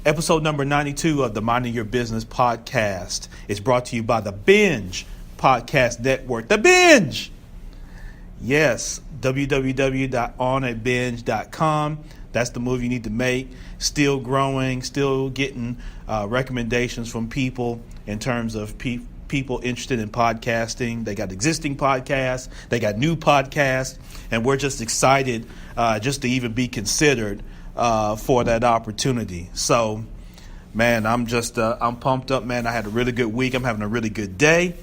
Episode number 92 of the Minding Your Business podcast is brought to you by the Binge Podcast Network. The Binge! Yes, www.onabinge.com. That's the move you need to make. Still growing, still getting recommendations from people in terms of people interested in podcasting. They got existing podcasts, they got new podcasts, and we're just excited just to even be considered for that opportunity. So, man, I'm pumped up, man. I had a really good week. I'm having a really good day.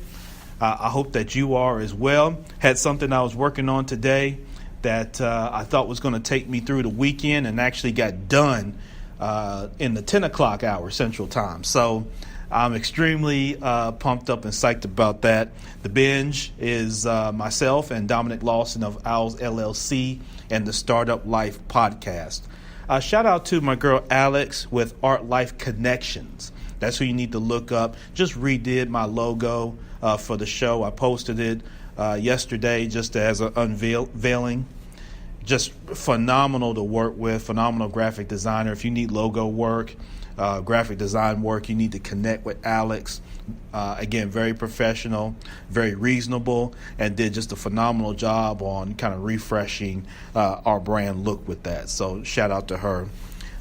I hope that you are as well. Had something I was working on today that I thought was going to take me through the weekend and actually got done in the 10 o'clock hour Central Time. So I'm extremely pumped up and psyched about that. The Binge is myself and Dominic Lawson of Owls LLC and the Startup Life podcast. Shout out to my girl Alex with Art Life Connections. That's who you need to look up. Just redid my logo for the show. I posted it yesterday just as an unveiling. Just phenomenal to work with, phenomenal graphic designer. If you need logo work, graphic design work, you need to connect with Alex. Again, very professional, very reasonable, and did just a phenomenal job on kind of refreshing our brand look with that. So shout out to her.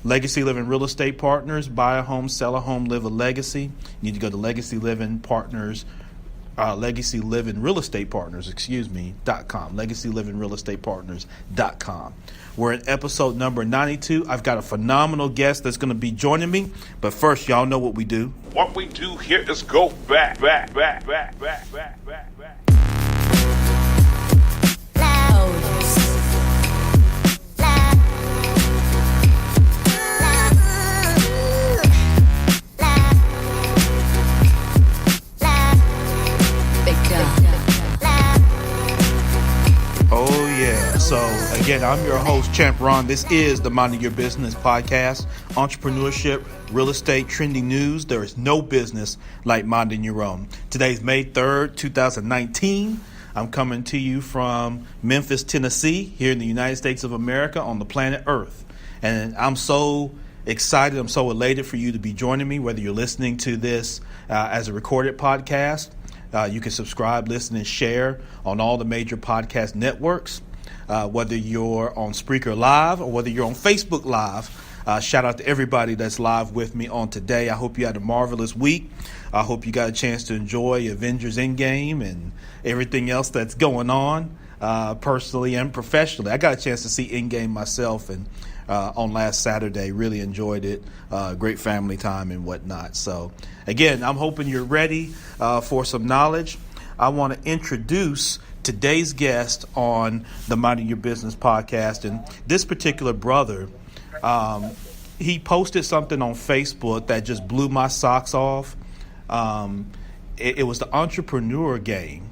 Legacy Living Real Estate Partners, buy a home, sell a home, live a legacy. You need to go to Legacy Living Real Estate Partners, .com. Legacy Living Real Estate Partners.com. We're in episode number 92. I've got a phenomenal guest that's going to be joining me. But first, y'all know what we do. What we do here is go back. Oh, yeah. So, again, I'm your host, Champ Ron. This is the Minding Your Business podcast. Entrepreneurship, real estate, trending news. There is no business like minding your own. Today's May 3rd, 2019. I'm coming to you from Memphis, Tennessee, here in the United States of America on the planet Earth. And I'm so excited, I'm so elated for you to be joining me, whether you're listening to this as a recorded podcast. You can subscribe, listen, and share on all the major podcast networks, whether you're on Spreaker Live or whether you're on Facebook Live. Shout out to everybody that's live with me on today. I hope you had a marvelous week. I hope you got a chance to enjoy Avengers Endgame and everything else that's going on personally and professionally. I got a chance to see Endgame myself and on last Saturday. Really enjoyed it. Great family time and whatnot. So, again, I'm hoping you're ready for some knowledge. I want to introduce today's guest on the Minding Your Business podcast. And this particular brother, he posted something on Facebook that just blew my socks off. It was the entrepreneur game.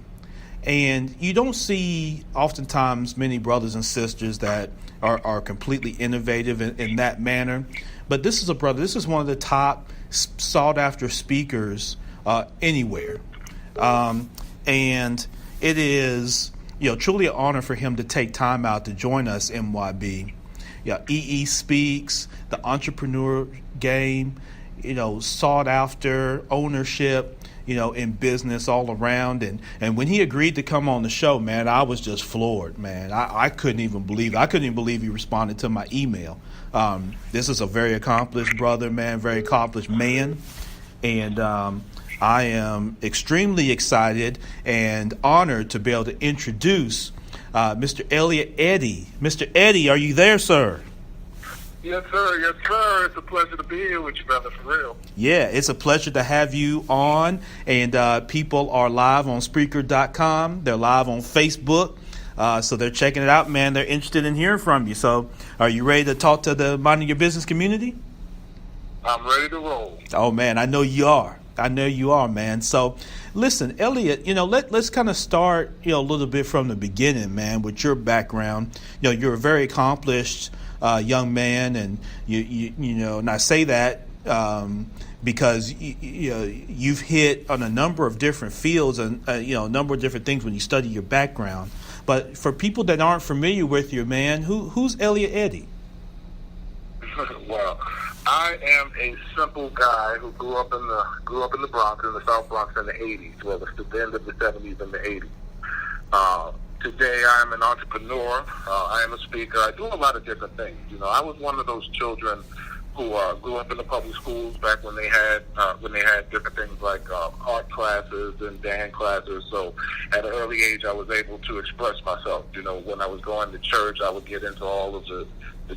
And you don't see oftentimes many brothers and sisters that are completely innovative in that manner. But this is a brother. This is one of the top sought after speakers anywhere. And it is, truly an honor for him to take time out to join us, MYB. EESpeaks, the entrepreneur game, sought after ownership, in business all around. And when he agreed to come on the show, man, I was just floored, man. I couldn't even believe it. I couldn't even believe he responded to my email. This is a very accomplished brother, man, very accomplished man. And I am extremely excited and honored to be able to introduce Mr. Elliott Eddie. Mr. Eddie, are you there, sir? Yes, sir. Yes, sir. It's a pleasure to be here with you, brother, for real. Yeah, it's a pleasure to have you on. And people are live on Spreaker.com. They're live on Facebook. So they're checking it out, man. They're interested in hearing from you. So are you ready to talk to the Minding Your Business community? I'm ready to roll. Oh, man, I know you are. I know you are, man. So listen, Elliott, let's kind of start, a little bit from the beginning, man, with your background. You're a very accomplished young man, and and I say that because you've hit on a number of different fields and a number of different things when you study your background. But for people that aren't familiar with you, man, who's Elliott Eddie? Well, I am a simple guy who grew up in the Bronx, in the South Bronx, in the '80s. Well, the end of the '70s and the '80s. Today, I am an entrepreneur. I am a speaker. I do a lot of different things. I was one of those children who grew up in the public schools back when they had different things like art classes and dance classes. So at an early age, I was able to express myself. When I was going to church, I would get into all of the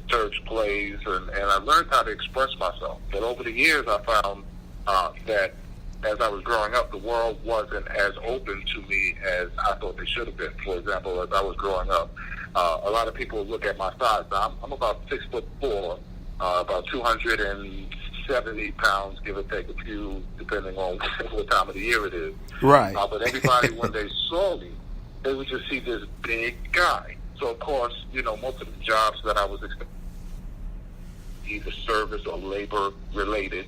church plays, and I learned how to express myself. But over the years, I found that as I was growing up, the world wasn't as open to me as I thought they should have been. For example, as I was growing up, a lot of people look at my size. Now, I'm about 6'4", about 270 pounds, give or take a few, depending on what time of the year it is. Right. But everybody, when they saw me, they would just see this big guy. So, of course, most of the jobs that I was expecting, either service or labor related,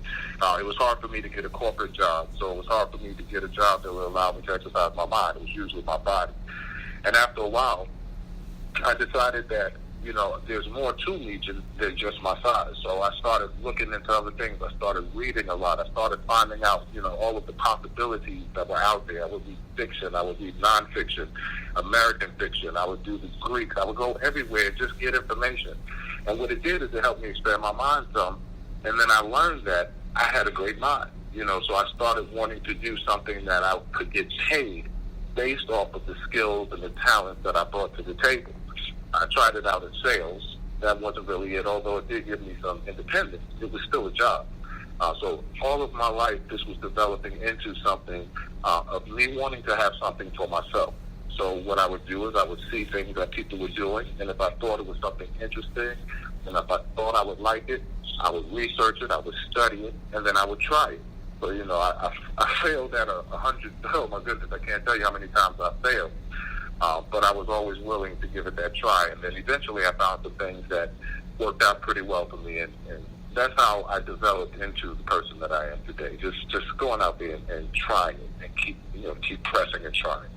it was hard for me to get a corporate job. So it was hard for me to get a job that would allow me to exercise my mind. It was usually my body. And after a while, I decided that, there's more to me than just my size. So I started looking into other things. I started reading a lot. I started finding out, all of the possibilities that were out there. I would read fiction. I would read nonfiction, American fiction. I would do the Greek. I would go everywhere and just get information. And what it did is it helped me expand my mind some. And then I learned that I had a great mind, so I started wanting to do something that I could get paid based off of the skills and the talents that I brought to the table. I tried it out in sales. That wasn't really it, although it did give me some independence. It was still a job. So all of my life, this was developing into something of me wanting to have something for myself. So what I would do is I would see things that people were doing, and if I thought it was something interesting, and if I thought I would like it, I would research it, I would study it, and then I would try it. So, I failed at 100, oh my goodness, I can't tell you how many times I failed. But I was always willing to give it that try. And then eventually I found some things that worked out pretty well for me. And that's how I developed into the person that I am today. Just going out there and trying and keep pressing and trying.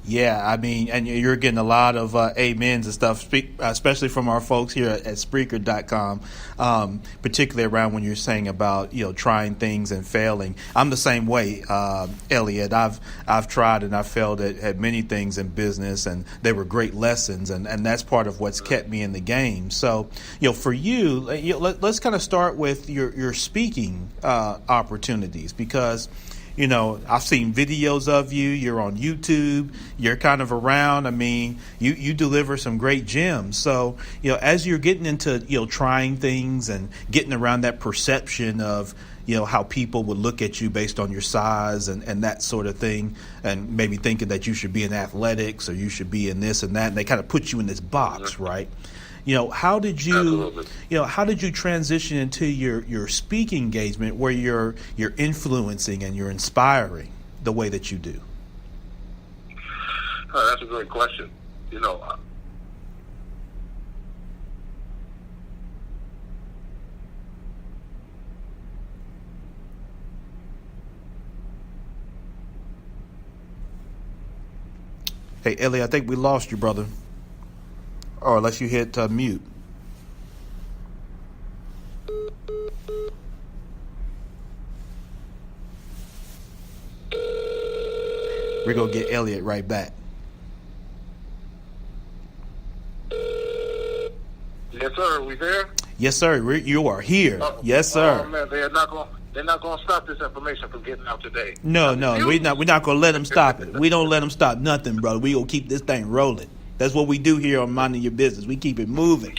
Yeah, I mean, and you're getting a lot of amens and stuff, especially from our folks here at Spreaker.com, particularly around when you're saying about, trying things and failing. I'm the same way, Elliott. I've tried and I've failed at many things in business, and they were great lessons, and that's part of what's kept me in the game. So, for you, let's kind of start with your speaking opportunities, because I've seen videos of you. You're on YouTube. You're kind of around. I mean, you deliver some great gems. So, as you're getting into, trying things and getting around that perception of, how people would look at you based on your size and that sort of thing, and maybe thinking that you should be in athletics or you should be in this and that, and they kind of put you in this box, right? How did you transition into your speaking engagement where you're influencing and you're inspiring the way that you do? That's a great question. Hey, Ellie, I think we lost you, brother. Or unless you hit mute. We're going to get Elliott right back. Yes, sir. Are we there? Yes, sir. You are here. Yes, sir. Oh, man, they're not going to stop this information from getting out today. No, we're not going to let them stop it. We don't let them stop nothing, brother. We going to keep this thing rolling. That's what we do here on Minding Your Business. We keep it moving.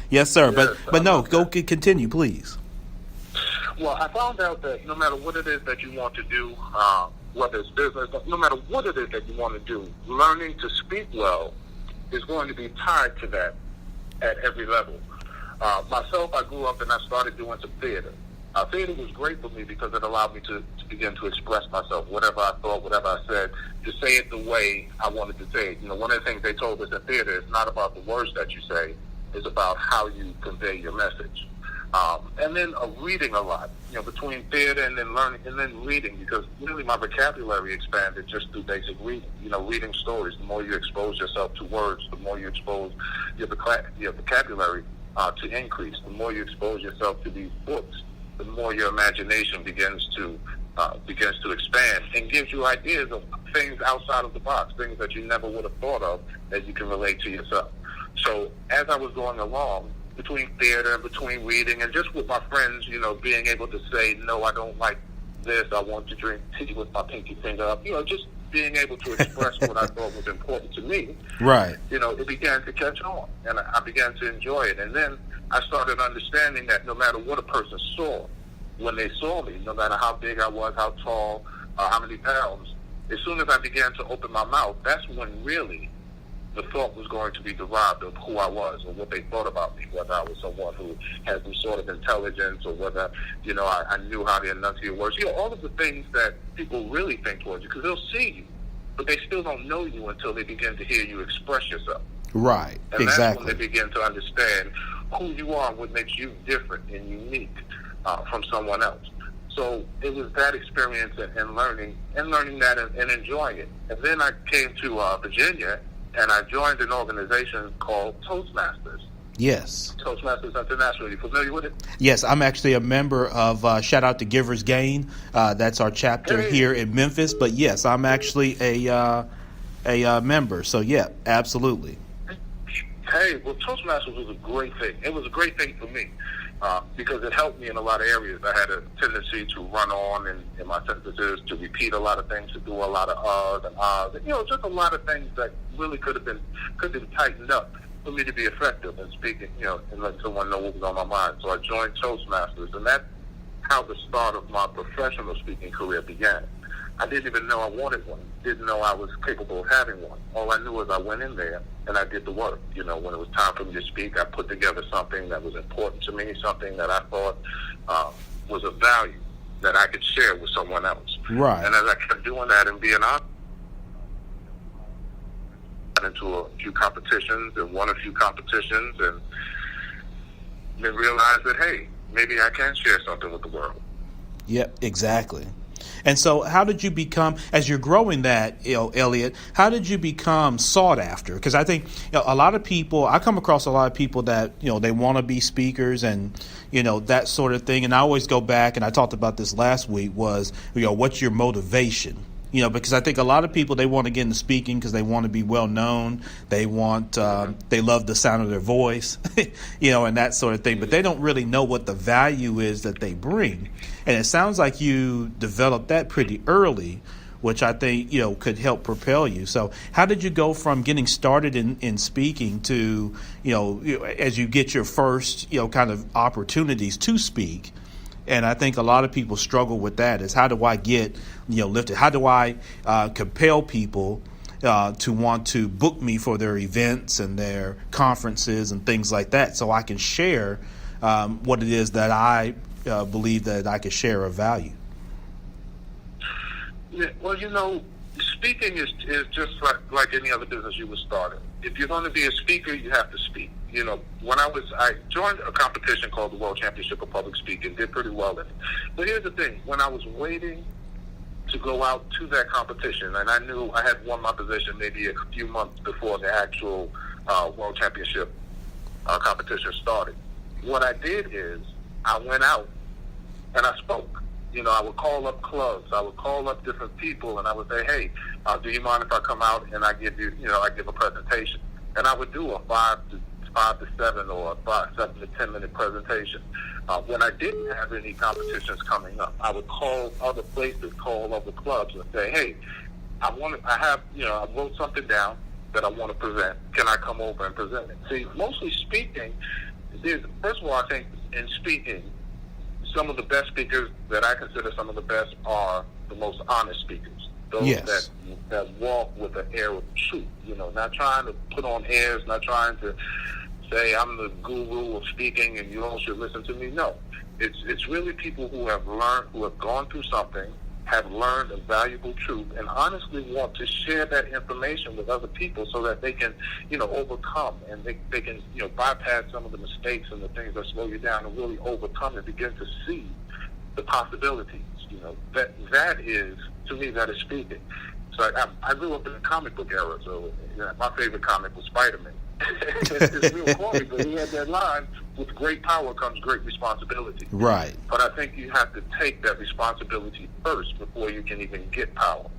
Yes, sir. Yes, but no, go continue, please. Well, I found out that no matter what it is that you want to do, whether it's business, no matter what it is that you want to do, learning to speak well is going to be tied to that at every level. Myself, I grew up and I started doing some theater. Theater was great for me because it allowed me to begin to express myself, whatever I thought, whatever I said, to say it the way I wanted to say it. One of the things they told us in theater is not about the words that you say, it's about how you convey your message. And then reading a lot, between theater and then learning and then reading, because really my vocabulary expanded just through basic reading. Reading stories. The more you expose yourself to words, the more you expose your vocabulary. to increase. The more you expose yourself to these books, the more your imagination begins to expand and gives you ideas of things outside of the box, things that you never would have thought of that you can relate to yourself. So as I was going along, between theater and between reading and just with my friends, being able to say, no, I don't like this, I want to drink tea with my pinky finger up, just being able to express what I thought was important to me. Right. It began to catch on, and I began to enjoy it. And then I started understanding that no matter what a person saw, when they saw me, no matter how big I was, how tall, how many pounds, as soon as I began to open my mouth, that's when really the thought was going to be derived of who I was or what they thought about me, whether I was someone who had some sort of intelligence or whether, I knew how to enunciate words. All of the things that people really think towards you, because they'll see you, but they still don't know you until they begin to hear you express yourself. Right, and exactly. That's when they begin to understand who you are, what makes you different and unique from someone else. So it was that experience and learning that and enjoying it. And then I came to Virginia, and I joined an organization called Toastmasters. Yes. Toastmasters International. Are you familiar with it? Yes, I'm actually a member of, shout out to Givers Gain. That's our chapter here in Memphis. But yes, I'm actually a member. So yeah, absolutely. Hey, well, Toastmasters was a great thing. It was a great thing for me because it helped me in a lot of areas. I had a tendency to run on in my sentences, to repeat a lot of things, to do a lot of uhs and ahs, and, just a lot of things that really could have been tightened up for me to be effective in speaking, and let someone know what was on my mind. So I joined Toastmasters, and that's how the start of my professional speaking career began. I didn't even know I wanted one. Didn't know I was capable of having one. All I knew was I went in there and I did the work. When it was time for me to speak, I put together something that was important to me, something that I thought was of value that I could share with someone else. Right. And as I kept doing that and being honest, I got into a few competitions and won a few competitions and then realized that, hey, maybe I can share something with the world. Yep, exactly. And so how did you become, as you're growing that, Elliott, how did you become sought after? Because I think a lot of people, I come across a lot of people that, they want to be speakers and, that sort of thing. And I always go back, and I talked about this last week, was, what's your motivation? Because I think a lot of people, they want to get into speaking because they want to be well known. They want, they love the sound of their voice, and that sort of thing. But they don't really know what the value is that they bring. And it sounds like you developed that pretty early, which I think, could help propel you. So how did you go from getting started in speaking to, as you get your first, kind of opportunities to speak? And I think a lot of people struggle with that, is how do I get, lifted? How do I compel people to want to book me for their events and their conferences and things like that, so I can share what it is that I believe that I could share of value? Yeah, well, speaking is just like any other business you would start in. If you're going to be a speaker, you have to speak. When I joined a competition called the World Championship of Public Speaking, did pretty well in it. But here's the thing: when I was waiting to go out to that competition, and I knew I had won my position maybe a few months before the actual World Championship competition started, what I did is I went out and I spoke. I would call up clubs, I would call up different people, and I would say, hey, do you mind if I come out and I give you, I give a presentation? And I would do a 5 to 7 or a 7 to 10 minute presentation. When I didn't have any competitions coming up, I would call other places, call other clubs, and say, hey, I wrote something down that I want to present. Can I come over and present it? See, mostly speaking, first of all, I think in speaking, some of the best speakers that I consider some of the best are the most honest speakers. Those yes. that walk with an air of truth, not trying to put on airs, not trying to say I'm the guru of speaking and you all should listen to me. No, it's really people who have learned, who have gone through something, have learned a valuable truth, and honestly want to share that information with other people so that they can, overcome, and they can, bypass some of the mistakes and the things that slow you down and really overcome and begin to see the possibilities. That is, to me, that is speaking. So I grew up in the comic book era, so my favorite comic was Spider-Man. It's real corny, but he had that line, with great power comes great responsibility. Right. But I think you have to take that responsibility first before you can even get power.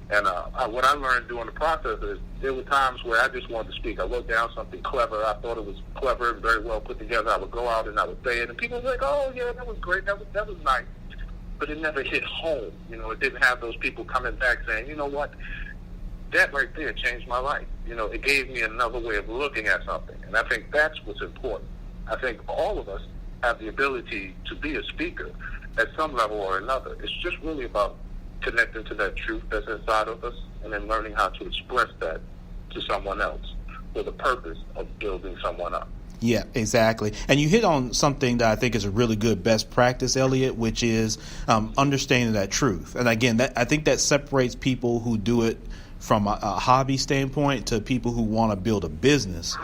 And what I learned during the process is there were times where I just wanted to speak. I wrote down something clever. I thought it was clever and very well put together. I would go out and I would say it, and people were like, "Oh yeah, that was great. That was nice." But it never hit home. It didn't have those people coming back saying, "You know what? That right there changed my life. It gave me another way of looking at something." And I think that's what's important. I think all of us have the ability to be a speaker at some level or another. It's just really about connecting to that truth that's inside of us and then learning how to express that to someone else for the purpose of building someone up. Yeah, exactly. And you hit on something that I think is a really good best practice, Elliott, which is understanding that truth. And again, I think that separates people who do it from a hobby standpoint to people who want to build a business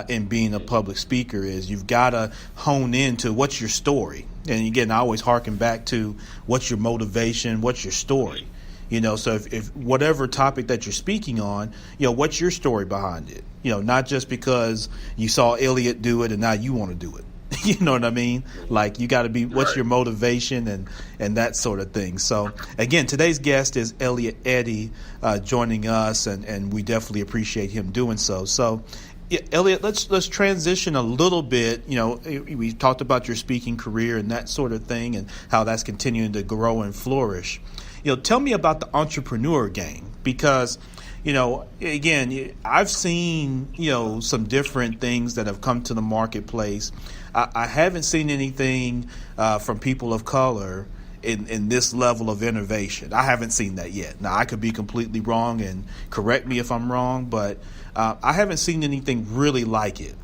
in being a public speaker. Is you've got to hone into what's your story. And again, I always harken back to what's your motivation, what's your story. So if whatever topic that you're speaking on, what's your story behind it? Not just because you saw Elliott do it and now you want to do it. You know what I mean? Like, you got to be, what's your motivation and that sort of thing. So again, today's guest is Elliott Eddie joining us, and we definitely appreciate him doing so. So yeah, Elliott, let's transition a little bit. We talked about your speaking career and that sort of thing and how that's continuing to grow and flourish. Tell me about the entrepreneur game, because again, I've seen, some different things that have come to the marketplace. I haven't seen anything from people of color in this level of innovation. I haven't seen that yet. Now, I could be completely wrong, and correct me if I'm wrong, but I haven't seen anything really like it.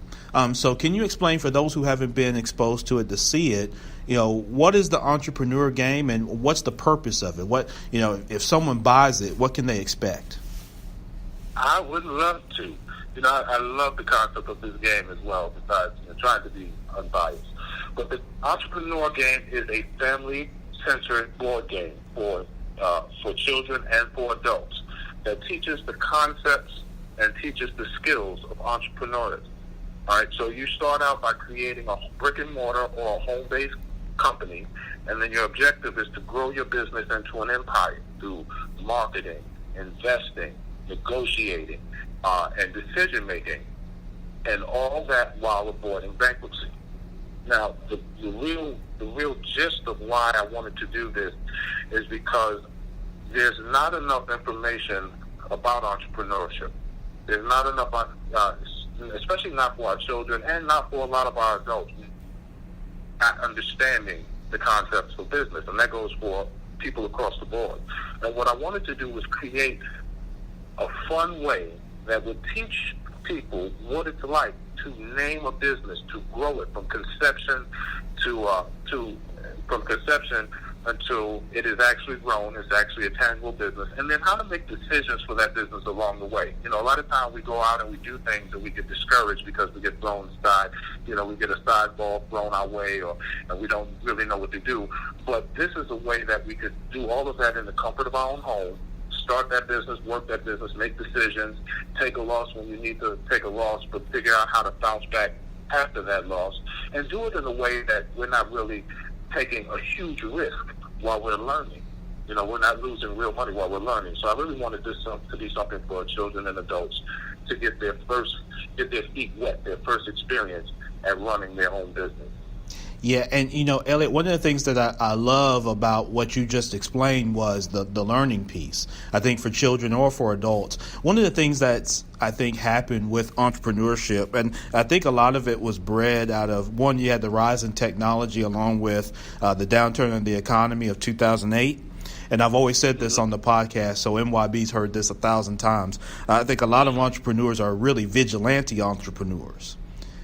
So can you explain, for those who haven't been exposed to it, to see it, what is the entrepreneur game and what's the purpose of it? What, if someone buys it, what can they expect? I would love to. I love the concept of this game as well, besides trying to be unbiased. But the entrepreneur game is a family-centered board game for children and for adults that teaches the concepts and teaches the skills of entrepreneurs. All right, so you start out by creating a brick and mortar or a home-based company, and then your objective is to grow your business into an empire through marketing, investing, negotiating, and decision-making, and all that while avoiding bankruptcy. Now, the real gist of why I wanted to do this is because there's not enough information about entrepreneurship. There's not enough, especially not for our children and not for a lot of our adults, not understanding the concepts of business, and that goes for people across the board. And what I wanted to do was create a fun way that would teach people what it's like to name a business, to grow it from conception until it is actually grown, it's actually a tangible business, and then how to make decisions for that business along the way. A lot of times we go out and we do things and we get discouraged because we get thrown aside. We get a side ball thrown our way, and we don't really know what to do. But this is a way that we could do all of that in the comfort of our own home, start that business, work that business, make decisions, take a loss when you need to take a loss, but figure out how to bounce back after that loss, and do it in a way that we're not really taking a huge risk while we're learning. We're not losing real money while we're learning. So I really wanted this to be something for children and adults to get their feet wet, their first experience at running their own business. Yeah, and Elliott, one of the things that I love about what you just explained was the learning piece. I think for children or for adults, one of the things that's, I think, happened with entrepreneurship, and I think a lot of it was bred out of, one, you had the rise in technology along with the downturn in the economy of 2008. And I've always said this on the podcast, so MYB's heard this 1,000 times. I think a lot of entrepreneurs are really vigilante entrepreneurs.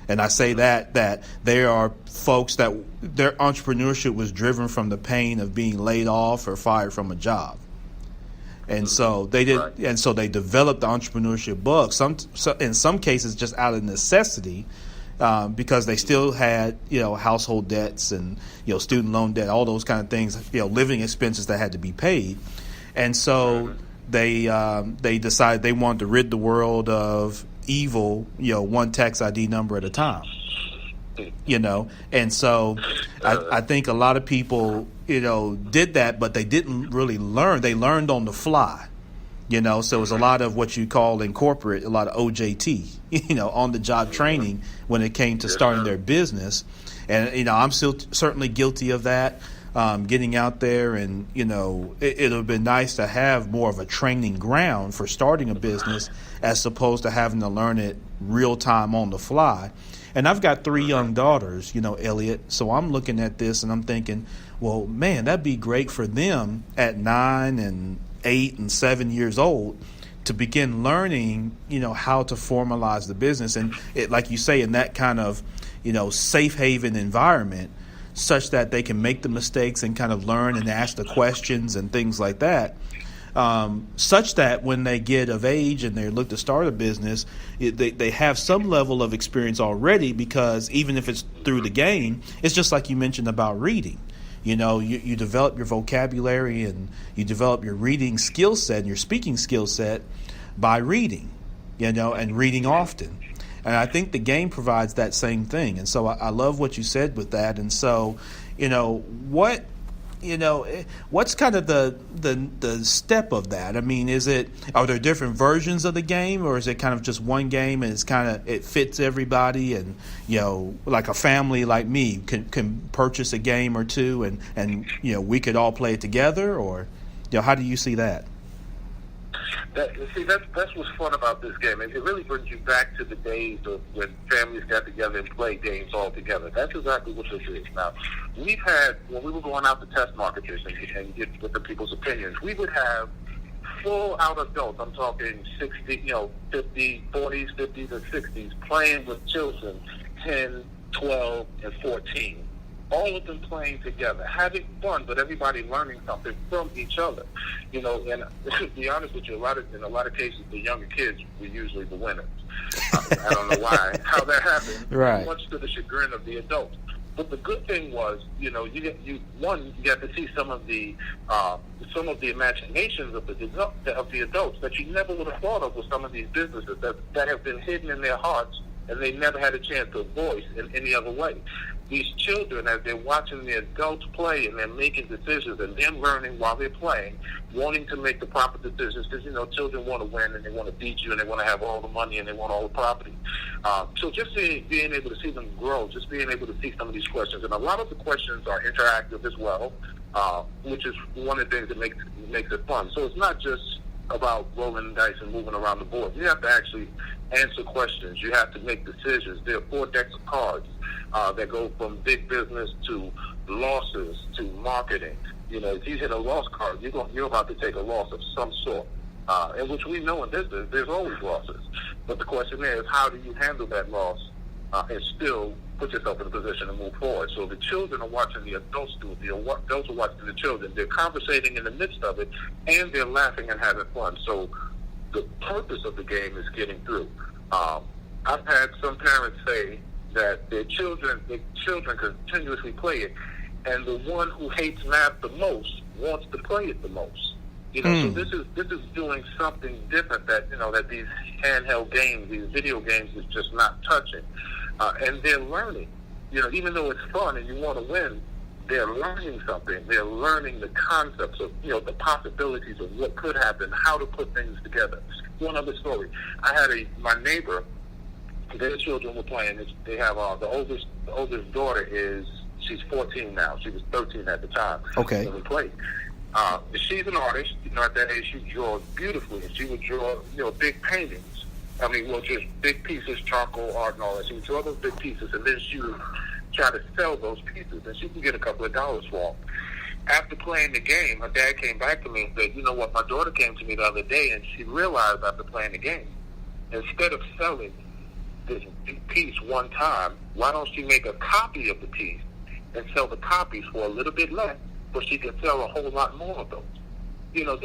And I say that there are folks that their entrepreneurship was driven from the pain of being laid off or fired from a job. And so they did, and so they developed the entrepreneurship bug. In some cases, just out of necessity, because they still had household debts and student loan debt, all those kind of things, living expenses that had to be paid, and so they decided they wanted to rid the world of evil, one tax ID number at a time. And so I think a lot of people, did that, but they didn't really learn. They learned on the fly, so it was a lot of what you call in corporate, a lot of OJT, on the job training when it came to starting their business. And, I'm still certainly guilty of that, getting out there and, it would have been nice to have more of a training ground for starting a business as opposed to having to learn it real time on the fly. And I've got 3 young daughters, Elliott. So I'm looking at this and I'm thinking, well, man, that'd be great for them at 9 and 8 and 7 years old to begin learning, how to formalize the business. And it, like you say, in that kind of, safe haven environment, such that they can make the mistakes and kind of learn and ask the questions and things like that. Such that when they get of age and they look to start a business, they have some level of experience already, because even if it's through the game, it's just like you mentioned about reading. You develop your vocabulary and you develop your reading skill set and your speaking skill set by reading, and reading often. And I think the game provides that same thing. And so I love what you said with that. And so, what's kind of the step of that? I mean, are there different versions of the game, or is it kind of just one game and it fits everybody, and like a family like me can purchase a game or two and we could all play it together, or how do you see that? That's what's fun about this game. It really brings you back to the days of when families got together and played games all together. That's exactly what this is. Now, when we were going out to test market this and get with the people's opinions, we would have full out adults, I'm talking 60, 50, 40s, 50s, and 60s, playing with children 10, 12, and 14. All of them playing together, having fun, but everybody learning something from each other. And to be honest with you, in a lot of cases, the younger kids were usually the winners. I don't know how that happened, right? Much to the chagrin of the adults. But the good thing was, you got to see some of the imaginations of the adults that you never would have thought of with some of these businesses that have been hidden in their hearts and they never had a chance to voice in any other way. These children, as they're watching the adults play and they're making decisions and they're learning while they're playing, wanting to make the proper decisions, because, children want to win and they want to beat you and they want to have all the money and they want all the property. So just being able to see them grow, just being able to see some of these questions. And a lot of the questions are interactive as well, which is one of the things that makes it fun. So it's not just about rolling the dice and moving around the board. You have to actually answer questions. You have to make decisions. There are 4 decks of cards that go from big business to losses to marketing. If you hit a loss card, you're about to take a loss of some sort, in which we know in business there's always losses. But the question is, how do you handle that loss and still put yourself in a position to move forward? So the children are watching the adults do it. The adults are watching the children. They're conversating in the midst of it, and they're laughing and having fun. So the purpose of the game is getting through. I've had some parents say that their children continuously play it, and the one who hates math the most wants to play it the most. So this is doing something different that that these handheld games, these video games, is just not touching. And they're learning. Even though it's fun and you want to win, they're learning something. They're learning the concepts of the possibilities of what could happen, how to put things together. One other story: I had my neighbor. Their children were playing. They have the oldest daughter she's 14 now. She was 13 at the time. Okay. When we played. She's an artist. At that age, she draws beautifully, and she would draw big paintings. Just big pieces, charcoal art and all that. She would draw those big pieces, and then she would try to sell those pieces, and she could get a couple of dollars for them. After playing the game, her dad came back to me and said, "You know what? My daughter came to me the other day, and she realized after playing the game, instead of selling this big piece one time, why don't she make a copy of the piece and sell the copies for a little bit less, so she can sell a whole lot more of those?" These are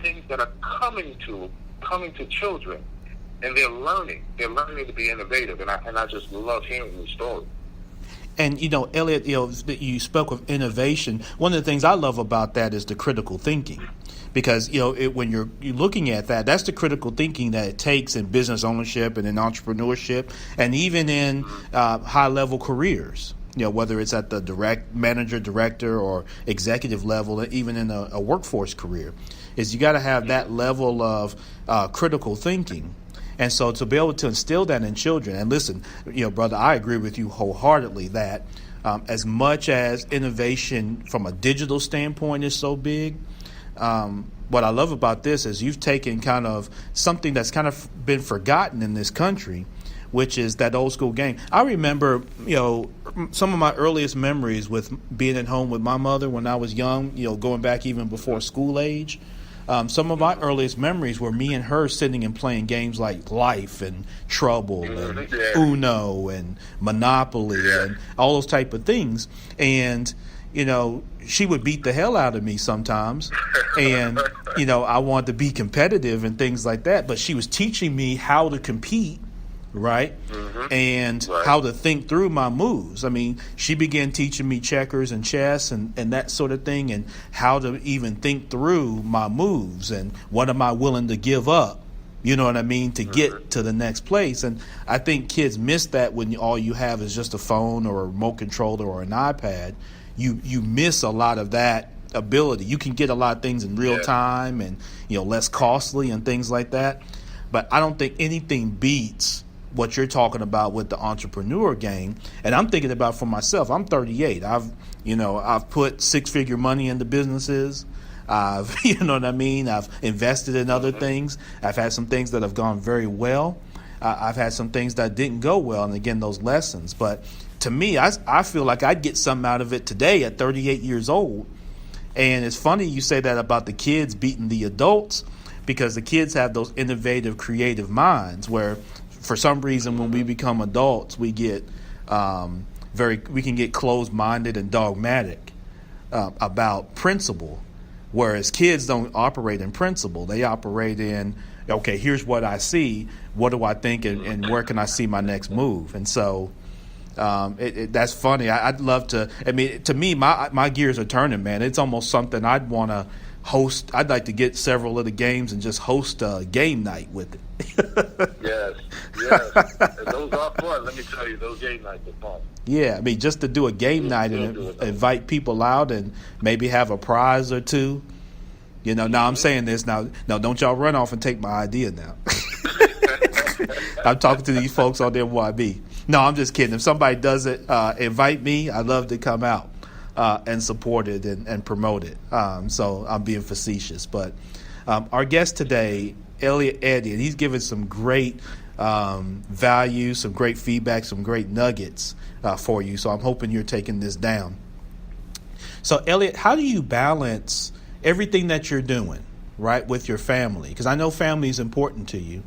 things that are coming to children, and they're learning. They're learning to be innovative, and I just love hearing these stories. And, Elliott, you spoke of innovation. One of the things I love about that is the critical thinking, because when you're looking at that, that's the critical thinking that it takes in business ownership and in entrepreneurship, and even in high level careers. Whether it's at the director, or executive level, even in a workforce career, is you got to have that level of critical thinking. And so to be able to instill that in children, and listen, brother, I agree with you wholeheartedly that as much as innovation from a digital standpoint is so big, what I love about this is you've taken kind of something that's kind of been forgotten in this country, which is that old school game. I remember, some of my earliest memories with being at home with my mother when I was young, going back even before school age. Some of my earliest memories were me and her sitting and playing games like Life and Trouble and Uno and Monopoly and all those type of things. And, she would beat the hell out of me sometimes. And, I wanted to be competitive and things like that. But she was teaching me how to compete. Right? And how to think through my moves. I mean, she began teaching me checkers and chess and that sort of thing, and how to even think through my moves and what am I willing to give up, you know what I mean, to get to the next place. And I think kids miss that when all you have is just a phone or a remote controller or an iPad. You miss a lot of that ability. You can get a lot of things in real time and, less costly and things like that. But I don't think anything beats what you're talking about with the entrepreneur game. And I'm thinking about for myself. I'm 38. I've put six-figure money into businesses. I've I've invested in other things. I've had some things that have gone very well. I've had some things that didn't go well, and again, those lessons. But to me, I feel like I'd get something out of it today at 38 years old. And it's funny you say that about the kids beating the adults, because the kids have those innovative, creative minds where for some reason, when we become adults, we get we can get closed-minded and dogmatic about principle, whereas kids don't operate in principle. They operate in, okay, here's what I see, what do I think, and where can I see my next move? And so that's funny. I'd love to. I mean, to me, my gears are turning, man. It's almost something I'd want to host. I'd like to get several of the games and just host a game night with it. Yes. And those are fun. Let me tell you, those game nights are fun. Yeah, I mean, just to do a game night and invite people out and maybe have a prize or two. Now I'm saying this now. No, don't y'all run off and take my idea now. I'm talking to these folks on NYB. No, I'm just kidding. If somebody does it, invite me. I'd love to come out and support it and promote it. So I'm being facetious. But our guest today, Elliott Eddie, and he's given some great value, some great feedback, some great nuggets for you. So I'm hoping you're taking this down. So, Elliott, how do you balance everything that you're doing, right, with your family? Because I know family is important to you.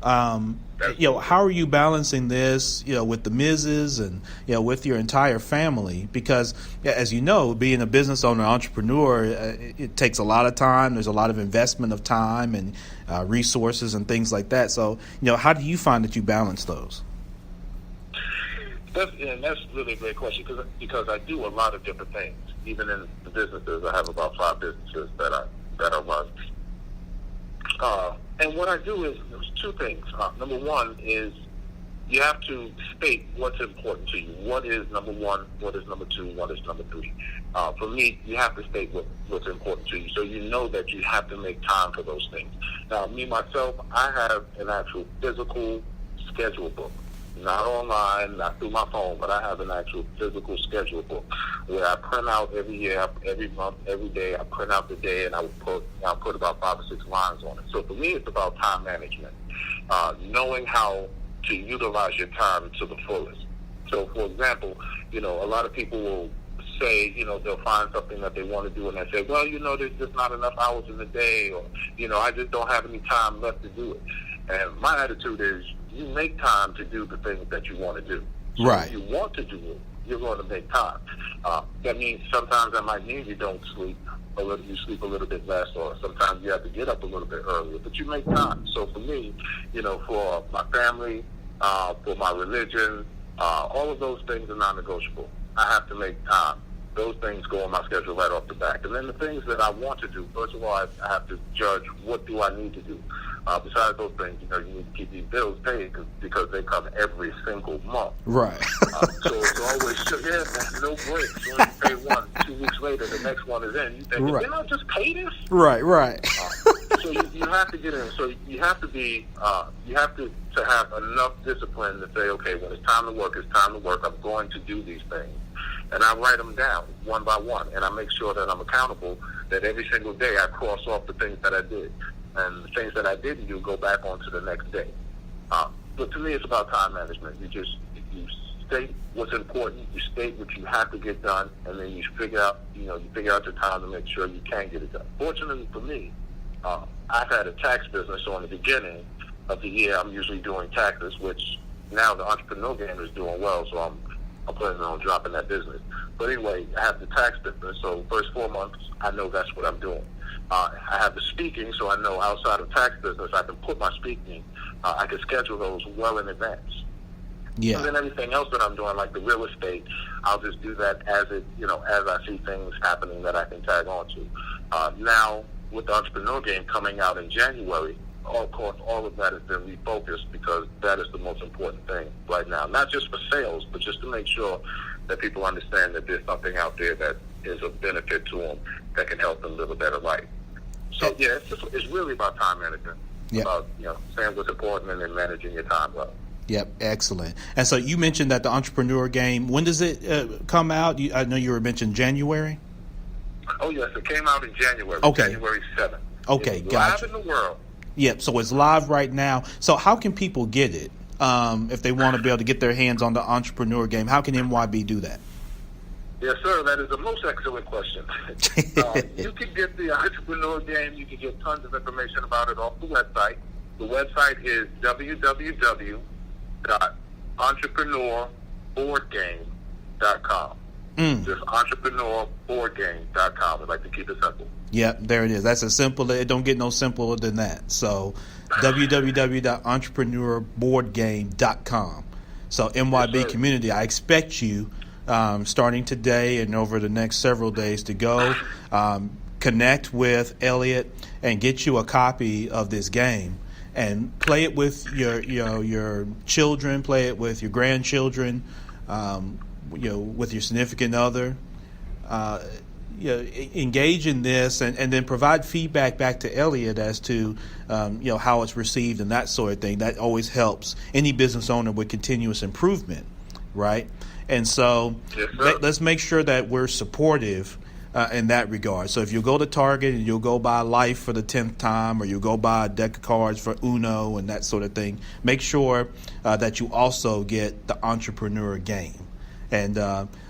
How are you balancing this, with the Mrs. and, with your entire family? Because, as you know, being a business owner, entrepreneur, it takes a lot of time. There's a lot of investment of time and resources and things like that. So, how do you find that you balance those? That's really a great question because I do a lot of different things. Even in the businesses, I have about 5 businesses that I run. And what I do is there's 2 things. Number one is you have to state what's important to you. What is number 1? What is number 2? What is number 3? For me, you have to state what's important to you, so you know that you have to make time for those things. Now, me myself, I have an actual physical schedule book. Not online, not through my phone, but I have an actual physical schedule book where I print out every year, every month, every day. I print out the day, and I'll put about 5 or 6 lines on it. So for me, it's about time management, knowing how to utilize your time to the fullest. So, for example, a lot of people will say, they'll find something that they want to do, and they say, well, there's just not enough hours in the day, or, I just don't have any time left to do it. And my attitude is, you make time to do the things that you want to do. So right. If you want to do it, you're going to make time. That means sometimes that might mean you don't sleep a little, you sleep a little bit less, or sometimes you have to get up a little bit earlier, but you make time. So for me, for my family, for my religion, all of those things are non-negotiable. I have to make time. those things go on my schedule right off the back. And then the things that I want to do, first of all, I have to judge what do I need to do. Besides those things, you need to keep these bills paid because they come every single month. Right. So it's always, no breaks. When you pay one, 2 weeks later, the next one is in. You think, right. Didn't I just pay this? Right. So you have to get in. So you have to be, you have to have enough discipline to say, okay, when it's time to work, it's time to work. I'm going to do these things. And I write them down one by one, and I make sure that I'm accountable, that every single day I cross off the things that I did. And the things that I didn't do go back on to the next day. But to me, it's about time management. You state what's important, you state what you have to get done, and then you figure out your time to make sure you can get it done. Fortunately for me, I've had a tax business, so in the beginning of the year, I'm usually doing taxes, which now the entrepreneur game is doing well, so I'm planning on dropping that business. But anyway, I have the tax business, so first 4 months, I know that's what I'm doing. I have the speaking, so I know outside of tax business, I can put my speaking, I can schedule those well in advance. Yeah. And then everything else that I'm doing, like the real estate, I'll just do that as I see things happening that I can tag on to. Now, with the entrepreneur game coming out in January, of course, all of that has been refocused because that is the most important thing right now. Not just for sales, but just to make sure that people understand that there's something out there that is of benefit to them that can help them live a better life. So, yeah, it's really about time management. Yep. About, saying what's important and then managing your time well. Yep, excellent. And so you mentioned that the entrepreneur game, when does it come out? I know you were mentioning January. Oh, yes, it came out in January. Okay. January 7th. Okay, it's gotcha. Live in the world. Yep, so it's live right now. So how can people get it if they want to be able to get their hands on the entrepreneur game? How can NYB do that? Yes, sir. That is a most excellent question. You can get the entrepreneur game. You can get tons of information about it off the website. The website is www.entrepreneurboardgame.com. Just entrepreneurboardgame.com. I'd like to keep it simple. Yep, there it is. That's as simple. It don't get no simpler than that. So www.entrepreneurboardgame.com. So NYB yes, community, I expect you starting today and over the next several days to go connect with Elliott and get you a copy of this game and play it with your children, play it with your grandchildren, with your significant other. Engage in this and then provide feedback back to Elliott as to how it's received and that sort of thing. That always helps any business owner with continuous improvement, right? And so let's make sure that we're supportive in that regard. So if you go to Target and you'll go buy Life for the 10th time, or you'll go buy a deck of cards for Uno and that sort of thing, make sure that you also get the entrepreneur game. And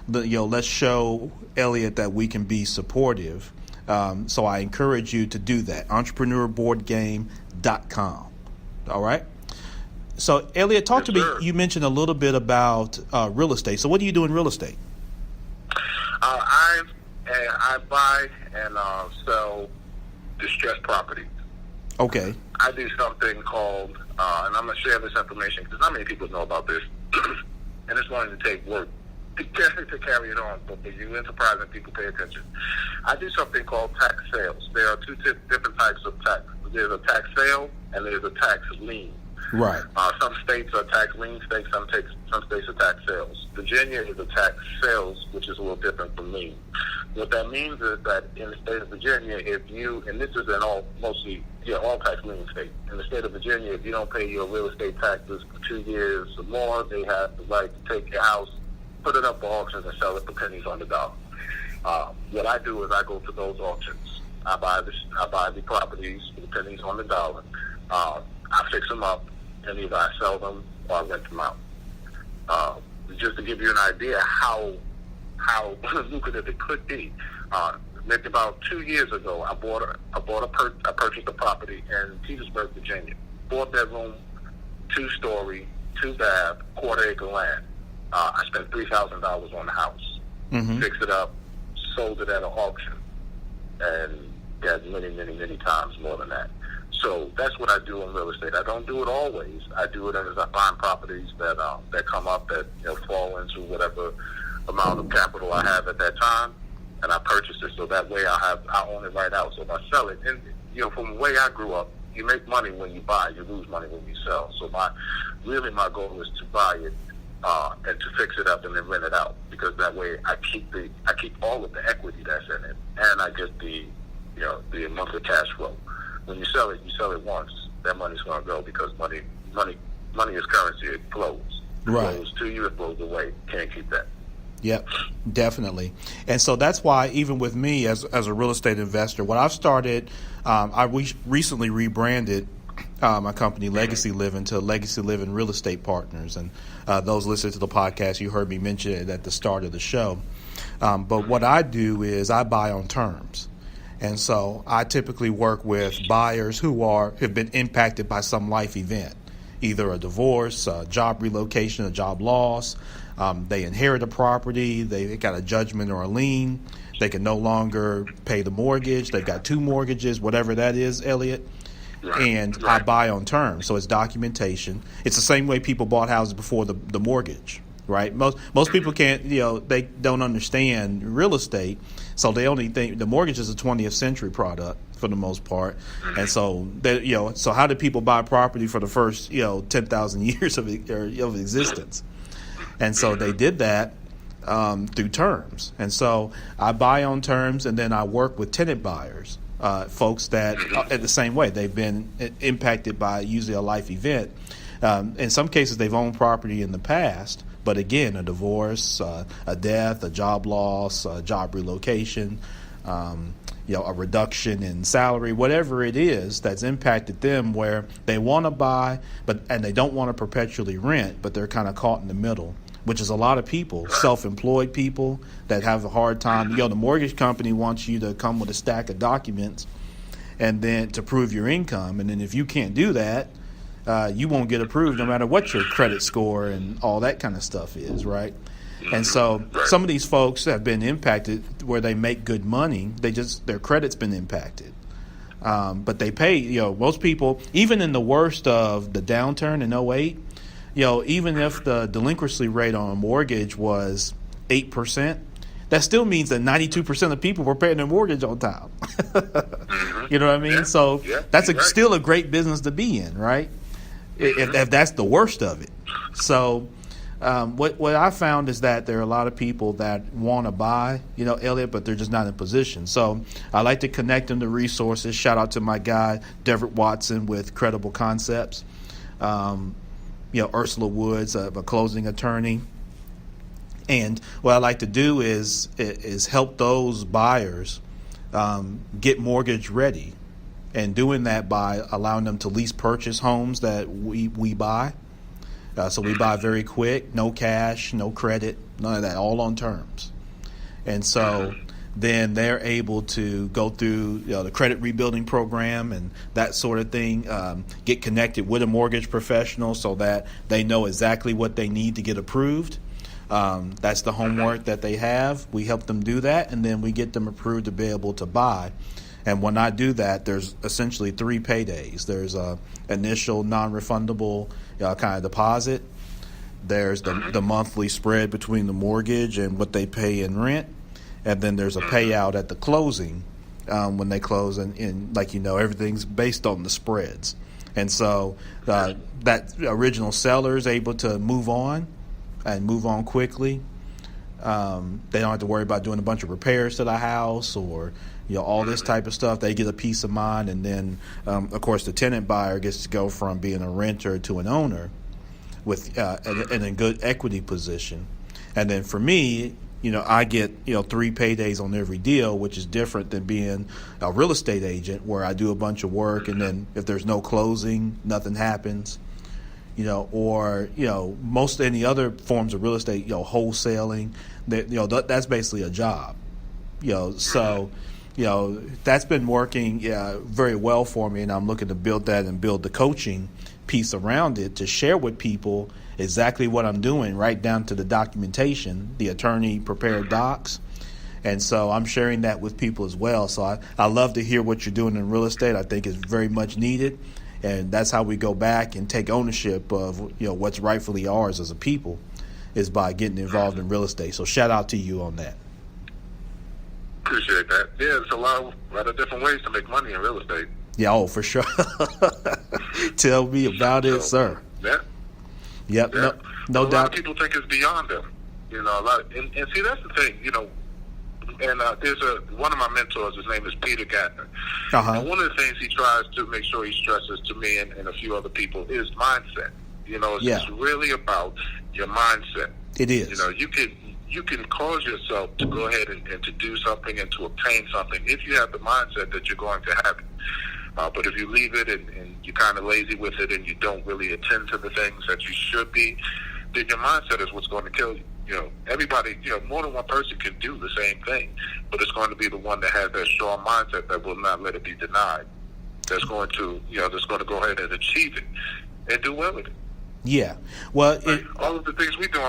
let's show Elliott that we can be supportive. So I encourage you to do that. EntrepreneurBoardGame.com. All right. So Elliott, talk to me. You mentioned a little bit about real estate. So what do you do in real estate? I buy and sell distressed property. Okay. I do something called, and I'm going to share this information because not many people know about this, and it's going to take work to carry it on, but for you enterprising people, pay attention. I do something called tax sales. There are two different types of tax. There's a tax sale and there's a tax lien. Right. Some states are tax lien states, some states are tax sales. Virginia is a tax sales, which is a little different from lien. What that means is that in the state of Virginia, and this is in all tax lien states. In the state of Virginia, if you don't pay your real estate taxes for 2 years or more, they have the right to take your house, put it up for auctions, and sell it for pennies on the dollar. What I do is I go to those auctions. I buy the properties for the pennies on the dollar. I fix them up, and either I sell them or I rent them out. Just to give you an idea how lucrative it could be. Maybe about 2 years ago, I purchased a property in Petersburg, Virginia. 4-bedroom, 2-story, 2-bath, quarter-acre land. I spent $3,000 on the house. Fixed it up, sold it at an auction, and got many, many, many times more than that. So that's what I do in real estate. I don't do it always. I do it as I find properties that come up that fall into whatever amount of capital I have at that time, and I purchased it. So that way I own it right out. So if I sell it, and from the way I grew up, you make money when you buy, you lose money when you sell. So my goal is to buy it and to fix it up and then rent it out, because that way I keep all of the equity that's in it, and I get the monthly cash flow. When you sell it once. That money's going to go, because money is currency. It flows. It flows to you. It flows away. Can't keep that. Yep, definitely. And so that's why, even with me as a real estate investor, what I've started, I recently rebranded my company Legacy Living to Legacy Living Real Estate Partners. And those listening to the podcast, you heard me mention it at the start of the show. But what I do is I buy on terms. And so I typically work with buyers who have been impacted by some life event, either a divorce, a job relocation, a job loss. They inherit a property, they got a judgment or a lien, they can no longer pay the mortgage, they've got 2 mortgages, whatever that is, Elliott. And I buy on terms, so it's documentation. It's the same way people bought houses before the mortgage, right? Most people can't, they don't understand real estate, so they only think the mortgage is a 20th century product for the most part. And so so how did people buy property for the first 10,000 years of existence? And so they did that through terms. And so I buy on terms, and then I work with tenant buyers, folks that are the same way. They've been impacted by usually a life event. In some cases, they've owned property in the past, but again, a divorce, a death, a job loss, a job relocation, a reduction in salary, whatever it is that's impacted them, where they want to buy, and they don't want to perpetually rent, but they're kind of caught in the middle, which is a lot of people, self-employed people that have a hard time. The mortgage company wants you to come with a stack of documents and then to prove your income. And then if you can't do that, you won't get approved no matter what your credit score and all that kind of stuff is, right? And so some of these folks have been impacted where they make good money. Their credit's been impacted. But they pay, most people, even in the worst of the downturn in 2008, even if the delinquency rate on a mortgage was 8%, that still means that 92% of people were paying their mortgage on time. You know what I mean? So that's still a great business to be in, right? If that's the worst of it. So what I found is that there are a lot of people that want to buy, Elliott, but they're just not in position. So I like to connect them to resources. Shout out to my guy, Deverett Watson with Credible Concepts. Ursula Woods, a closing attorney. And what I like to do is help those buyers get mortgage ready, and doing that by allowing them to lease purchase homes that we buy. So we buy very quick, no cash, no credit, none of that, all on terms. And so then they're able to go through the credit rebuilding program and that sort of thing, get connected with a mortgage professional so that they know exactly what they need to get approved. That's the homework that they have. We help them do that, and then we get them approved to be able to buy. And when I do that, there's essentially 3 paydays. There's a initial non-refundable kind of deposit. There's the monthly spread between the mortgage and what they pay in rent. And then there's a payout at the closing when they close. And everything's based on the spreads. And so that original seller is able to move on and move on quickly. They don't have to worry about doing a bunch of repairs to the house or all this type of stuff. They get a peace of mind. And then, of course, the tenant buyer gets to go from being a renter to an owner with in a good equity position. And then for me, I get 3 paydays on every deal, which is different than being a real estate agent where I do a bunch of work, and then if there's no closing, nothing happens. Or most any other forms of real estate, wholesaling, that's basically a job. So that's been working very well for me, and I'm looking to build that and build the coaching piece around it to share with people exactly what I'm doing, right down to the documentation, the attorney prepared docs. And so I'm sharing that with people as well. So I love to hear what you're doing in real estate. I think it's very much needed. And that's how we go back and take ownership of what's rightfully ours as a people. is by getting involved in real estate. So shout out to you on that. Appreciate that. Yeah, there's a lot of different ways to make money in real estate. Yeah, oh, for sure. Tell me about it, sir. Yeah. Yep, Yeah. no A doubt. lot of people think it's beyond them. You know, and see, that's the thing, you know, and there's one of my mentors, his name is Peter Gattner. And one of the things he tries to make sure he stresses to me and a few other people is mindset. You know, it's really about your mindset. It is. You know, you can cause yourself to go ahead and to do something and to obtain something if you have the mindset that you're going to have it. But if you leave it and you're kind of lazy with it and you don't really attend to the things that you should be, then your mindset is what's going to kill you. You know, everybody, you know, more than one person can do the same thing, but it's going to be the one that has that strong mindset that will not let it be denied. That's going to, you know, that's going to go ahead and achieve it and do well with it. Yeah. Well, all of the things we do,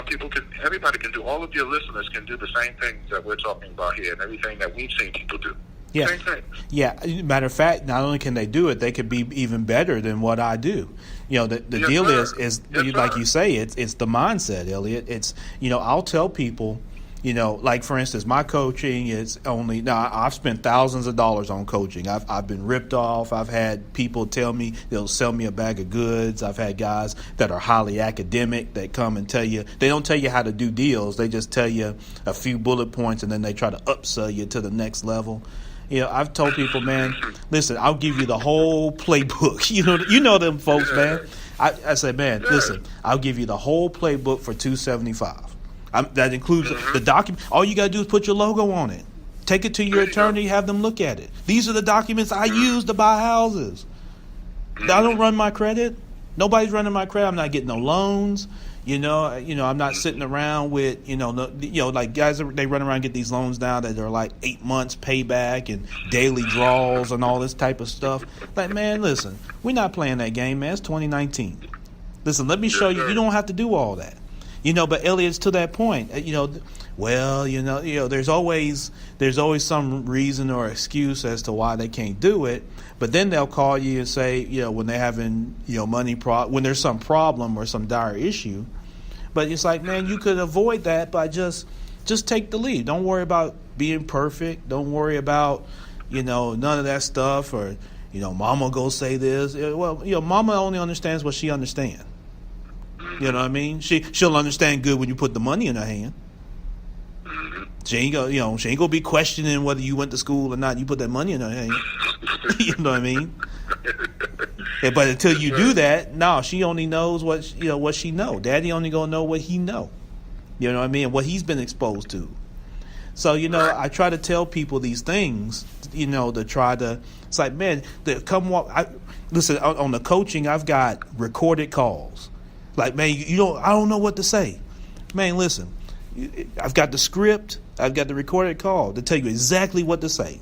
everybody can do. All of your listeners can do the same things that we're talking about here, and everything that we've seen people do. Yeah. Same thing. Yeah. Matter of fact, not only can they do it, they could be even better than what I do. You know, the deal is Yes, like you say, it's the mindset, Elliott. It's, you know, I'll tell people, you know, like for instance, my coaching is only now. I've spent thousands of dollars on coaching. I've been ripped off. I've had people tell me they'll sell me a bag of goods. I've had guys that are highly academic that come and tell you, they don't tell you how to do deals. They just tell you a few bullet points and then they try to upsell you to the next level. You know, I've told people, man, listen, I'll give you the whole playbook. You know them folks, man. I said, man, listen, I'll give you the whole playbook for $275. That includes the document. All you got to do is put your logo on it. Take it to your attorney, have them look at it. These are the documents I use to buy houses. I don't run my credit. Nobody's running my credit. I'm not getting no loans. You know, I'm not sitting around with, like guys, they run around and get these loans now that are like 8 months payback and daily draws and all this type of stuff. Like, man, listen, we're not playing that game, man. It's 2019. Listen, let me show you. You don't have to do all that. You know, but Elliott's to that point. There's always some reason or excuse as to why they can't do it. But then they'll call you and say, when they're having, when there's some problem or some dire issue. But it's like, man, you could avoid that by just take the lead. Don't worry about being perfect. Don't worry about, none of that stuff. Or, mama go say this. Well, mama only understands what she understands. You know what I mean? She'll understand good when you put the money in her hand. She ain't gonna be questioning whether you went to school or not. You put that money in her hand. You know what I mean? Yeah, but until you do that, no, she only knows what she know. Daddy only gonna know what he know. You know what I mean? What he's been exposed to. So I try to tell people these things. To try to. It's like, man, come walk. Listen, on the coaching, I've got recorded calls. Like, man, I don't know what to say. Man, listen, I've got the script, I've got the recorded call to tell you exactly what to say.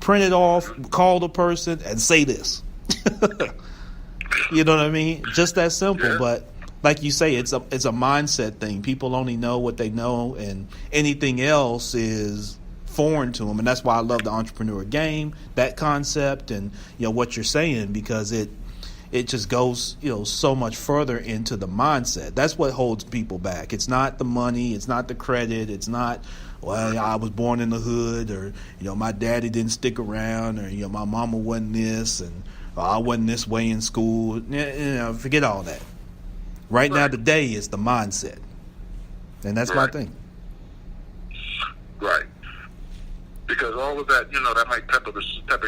Print it off, call the person, and say this. You know what I mean? Just that simple. Yeah. But like you say, it's a mindset thing. People only know what they know, and anything else is foreign to them. And that's why I love the entrepreneur game, that concept, and what you're saying, because it just goes, so much further into the mindset. That's what holds people back. It's not the money. It's not the credit. It's not, well, I was born in the hood, or, my daddy didn't stick around, or, my mama wasn't this, and I wasn't this way in school. Forget all that. Right now, today is the mindset. And that's my thing. Right. Because all of that, that might pepper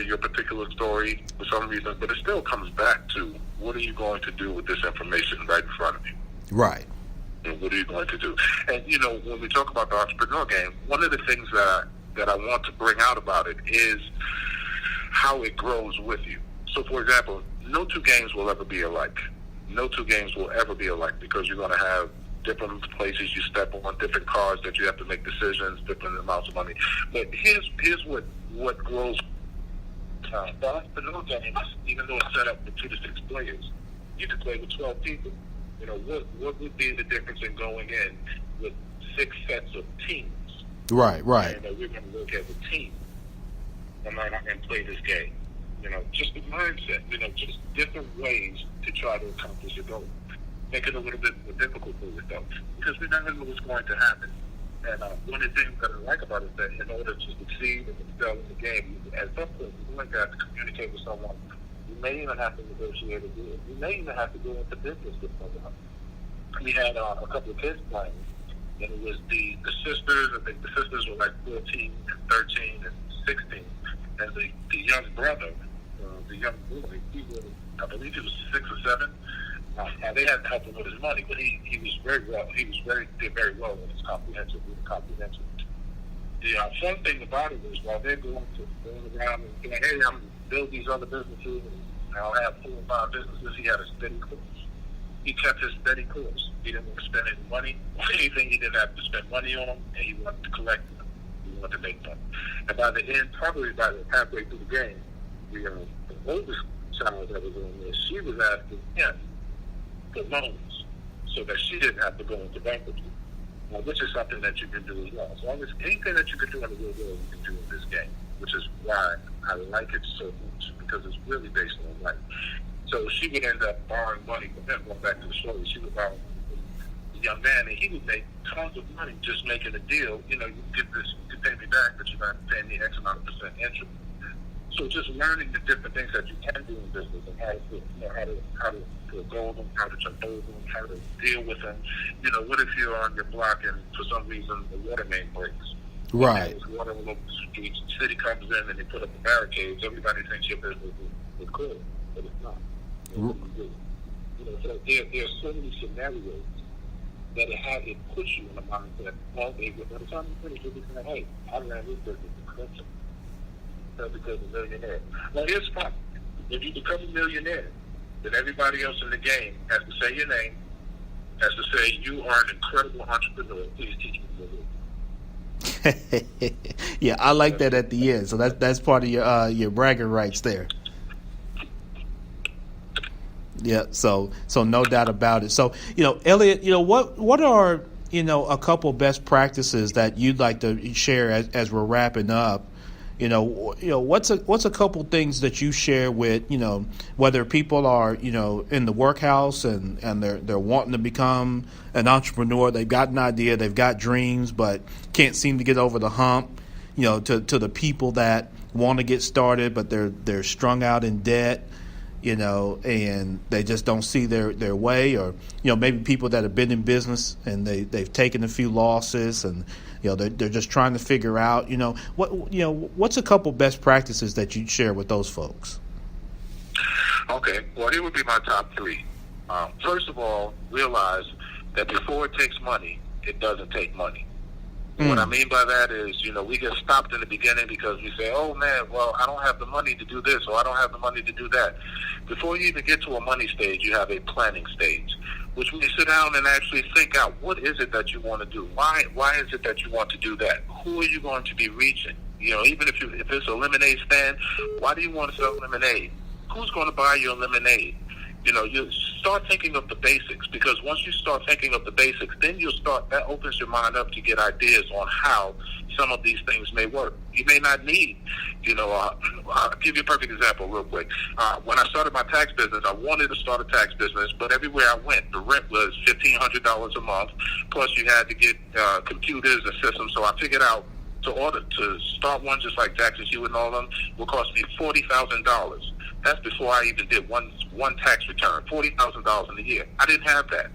your particular story for some reason, but it still comes back to, what are you going to do with this information right in front of you? Right. And what are you going to do? And, when we talk about the entrepreneur game, one of the things that I want to bring out about it is how it grows with you. So, for example, no two games will ever be alike. No two games will ever be alike, because you're going to have different places you step on, different cards that you have to make decisions, different amounts of money. But here's what grows. The entrepreneur game, even though it's set up for 2 to 6 players, you can play with 12 people. What would be the difference in going in with 6 sets of teams? Right. And we're going to look as a team and play this game. Just the mindset. Just different ways to try to accomplish a goal. make it a little bit more difficult for yourself because we never know what's going to happen. And one of the things that I like about it is that in order to succeed and excel in the game, at some point you're going to have to communicate with someone. You may even have to negotiate a deal. You may even have to go into business with someone. We had a couple of kids playing, and it was the sisters. I think the sisters were like 14 and 13 and 16. And the young brother, the young boy, I believe he was 6 or 7. Now they had to help him with his money, but he was very well. He did very well with his comprehensive. The fun thing about it is while they're going around and saying, "Hey, I'm going to build these other businesses, and I'll have 4 or 5 businesses," he had a steady course. He kept his steady course. He didn't want to spend any money on anything. He didn't have to spend money on them, and he wanted to collect them. He wanted to make money. And by the end, probably by the halfway through the game, the oldest child that was on this, she was asking him for loans so that she didn't have to go into bankruptcy, which is something that you can do as well. As long as anything that you can do in the real world, you can do in this game, which is why I like it so much, because it's really based on life. So she would end up borrowing money from him. Going back to the story, she would borrow money from the young man, and he would make tons of money just making a deal. You know, you can get this, you can pay me back, but you're not paying me X amount of percent interest. So just learning the different things that you can do in business and how to go them, how to jump over them, how to deal with them. You know, what if you're on your block and for some reason the water main breaks? Right. There's water all over the streets. The city comes in and they put up the barricades. Everybody thinks your business is good, but it's not. You know, so there are so many scenarios that it puts you in the mindset. Well, by the time you finish, you'll be saying, "Hey, I ran this business successfully because I'm a millionaire." Now, here's the problem. If you become a millionaire, then everybody else in the game has to say your name, has to say, "You are an incredible entrepreneur. Please teach me your business." Yeah, I like that at the end. So that's part of your bragging rights there. Yeah, so no doubt about it. So, Elliott, what are, a couple best practices that you'd like to share as we're wrapping up? What's a couple things that you share with, whether people are, in the workhouse and they're wanting to become an entrepreneur, they've got an idea, they've got dreams, but can't seem to get over the hump, to the people that want to get started, but they're strung out in debt, and they just don't see their way, or, maybe people that have been in business and they've taken a few losses and, they're just trying to figure out, what's a couple best practices that you'd share with those folks? Okay, well, here would be my top 3. First of all, realize that before it takes money, it doesn't take money. What I mean by that is, we get stopped in the beginning because we say, "Oh man, well, I don't have the money to do this, or I don't have the money to do that." Before you even get to a money stage, you have a planning stage, which when you sit down and actually think out, what is it that you want to do? Why is it that you want to do that? Who are you going to be reaching? Even if it's a lemonade stand, why do you want to sell lemonade? Who's going to buy your lemonade? You start thinking of the basics, because once you start thinking of the basics, then that opens your mind up to get ideas on how some of these things may work. You may not need, I'll give you a perfect example real quick. When I started my tax business, I wanted to start a tax business, but everywhere I went, the rent was $1,500 a month, plus you had to get computers and systems, so I figured out to start one just like Jackson Hewitt and all of them will cost me $40,000. That's before I even did one tax return, $40,000 in a year. I didn't have that.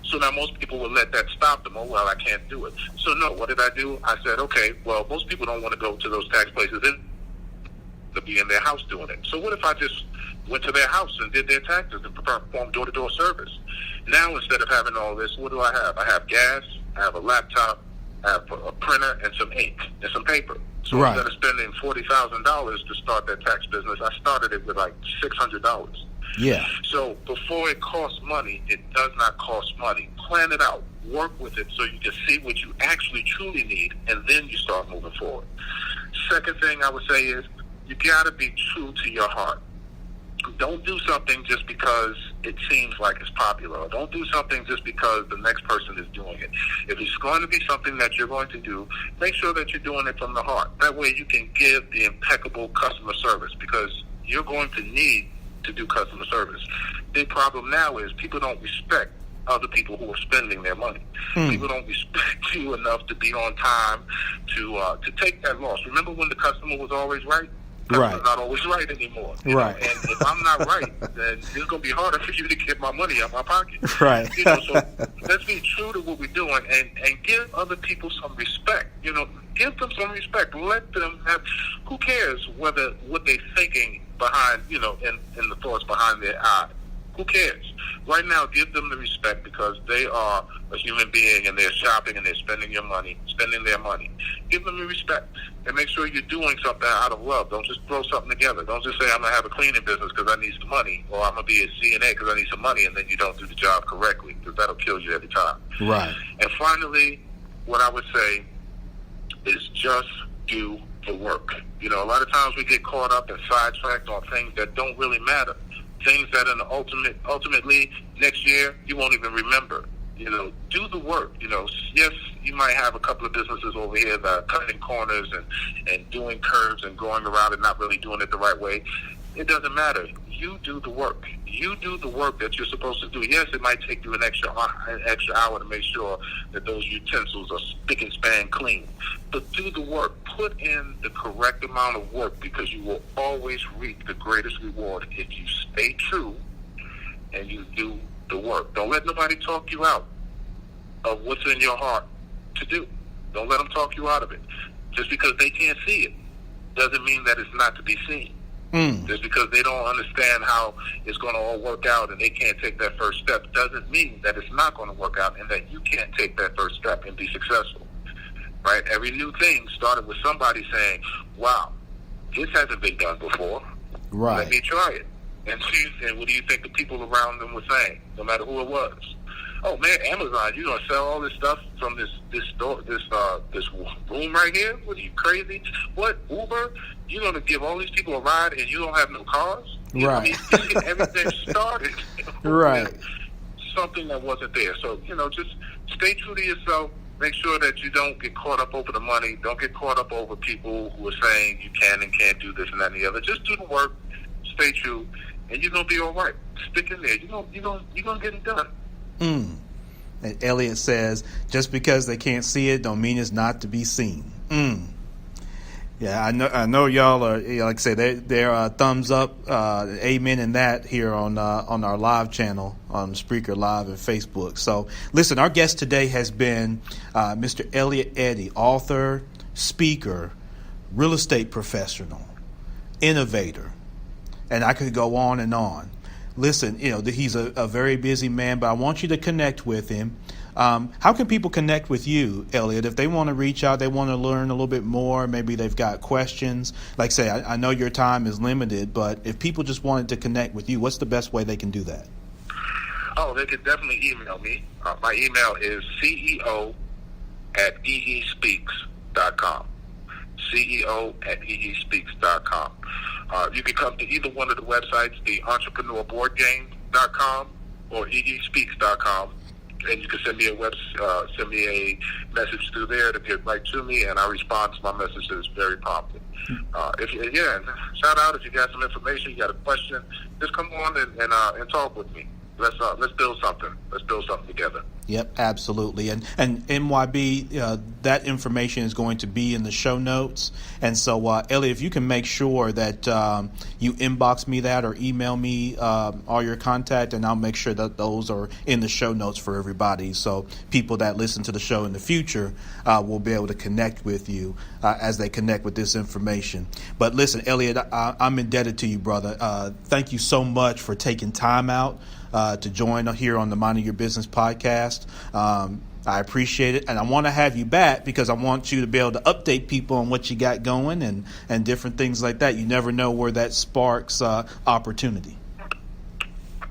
So now most people will let that stop them. "Oh, well, I can't do it." So no, what did I do? I said, okay, well, most people don't want to go to those tax places. They'll be in their house doing it. So what if I just went to their house and did their taxes and performed door-to-door service? Now, instead of having all this, what do I have? I have gas, I have a laptop, I have a printer and some ink and some paper. So right. Instead of spending $40,000 to start that tax business, I started it with like $600. Yeah. So before it costs money, it does not cost money. Plan it out. Work with it so you can see what you actually truly need, and then you start moving forward. Second thing I would say is you got to be true to your heart. Don't do something just because it seems like it's popular. Or don't do something just because the next person is doing it. If it's going to be something that you're going to do, make sure that you're doing it from the heart. That way you can give the impeccable customer service, because you're going to need to do customer service. The problem now is people don't respect other people who are spending their money. People don't respect you enough to be on time to take that loss. Remember when the customer was always right? Customer's not always right anymore. Right. And if I'm not right, then it's going to be harder for you to get my money out of my pocket. Right. So let's be true to what we're doing and give other people some respect. Give them some respect. Let them have. Who cares what they're thinking behind, in the thoughts behind their eye? Who cares? Right now, give them the respect because they are a human being and they're shopping and they're spending their money. Give them the respect and make sure you're doing something out of love. Don't just throw something together. Don't just say, I'm going to have a cleaning business because I need some money, or I'm going to be a CNA because I need some money, and then you don't do the job correctly because that'll kill you every time. Right. And finally, what I would say is just do the work. A lot of times we get caught up and sidetracked on things that don't really matter. Things that in the ultimately next year you won't even remember. Do the work. Yes, you might have a couple of businesses over here that are cutting corners and doing curves and going around and not really doing it the right way. It doesn't matter. You do the work. You do the work that you're supposed to do. Yes, it might take you an extra hour to make sure that those utensils are spick and span clean. But do the work. Put in the correct amount of work because you will always reap the greatest reward if you stay true and you do the work. Don't let nobody talk you out of what's in your heart to do. Don't let them talk you out of it. Just because they can't see it doesn't mean that it's not to be seen. Just because they don't understand how it's going to all work out and they can't take that first step doesn't mean that it's not going to work out and that you can't take that first step and be successful. Right? Every new thing started with somebody saying, wow, this hasn't been done before. Right. Let me try it. And what do you think the people around them were saying, no matter who it was? Oh man, Amazon, you're gonna sell all this stuff from this store, this room right here? What are you, crazy? What, Uber? You're gonna give all these people a ride and you don't have no cars? Right. Everything started right. Something that wasn't there. So, just stay true to yourself. Make sure that you don't get caught up over the money. Don't get caught up over people who are saying you can and can't do this and that and the other. Just do the work, stay true, and you're gonna be all right. Stick in there. You're gonna get it done. And Elliott says, just because they can't see it don't mean it's not to be seen. Yeah, I know y'all are, like I said, they're thumbs up, amen in that here on our live channel on Spreaker Live and Facebook. So listen, our guest today has been Mr. Elliott Eddie, author, speaker, real estate professional, innovator, and I could go on and on. Listen, he's a very busy man, but I want you to connect with him. How can people connect with you, Elliott, if they want to reach out, they want to learn a little bit more, maybe they've got questions? Like say, I know your time is limited, but if people just wanted to connect with you, what's the best way they can do that? Oh, they can definitely email me. My email is CEO@EESpeaks.com. CEO@EESpeaks.com. You can come to either one of the websites, the entrepreneurboardgame.com or EESpeaks.com, and you can send me a message through there to get right to me, and I respond to my messages very promptly. Shout out if you got some information, you got a question, just come on and talk with me. Let's build something. Let's build something together. Yep, absolutely. And MYB, that information is going to be in the show notes. And so, Elliott, if you can make sure that you inbox me that or email me all your contact, and I'll make sure that those are in the show notes for everybody. So people that listen to the show in the future will be able to connect with you as they connect with this information. But listen, Elliott, I'm indebted to you, brother. Thank you so much for taking time out to join here on the Minding Your Business podcast. I appreciate it, and I want to have you back because I want you to be able to update people on what you got going and different things like that. You never know where that sparks opportunity.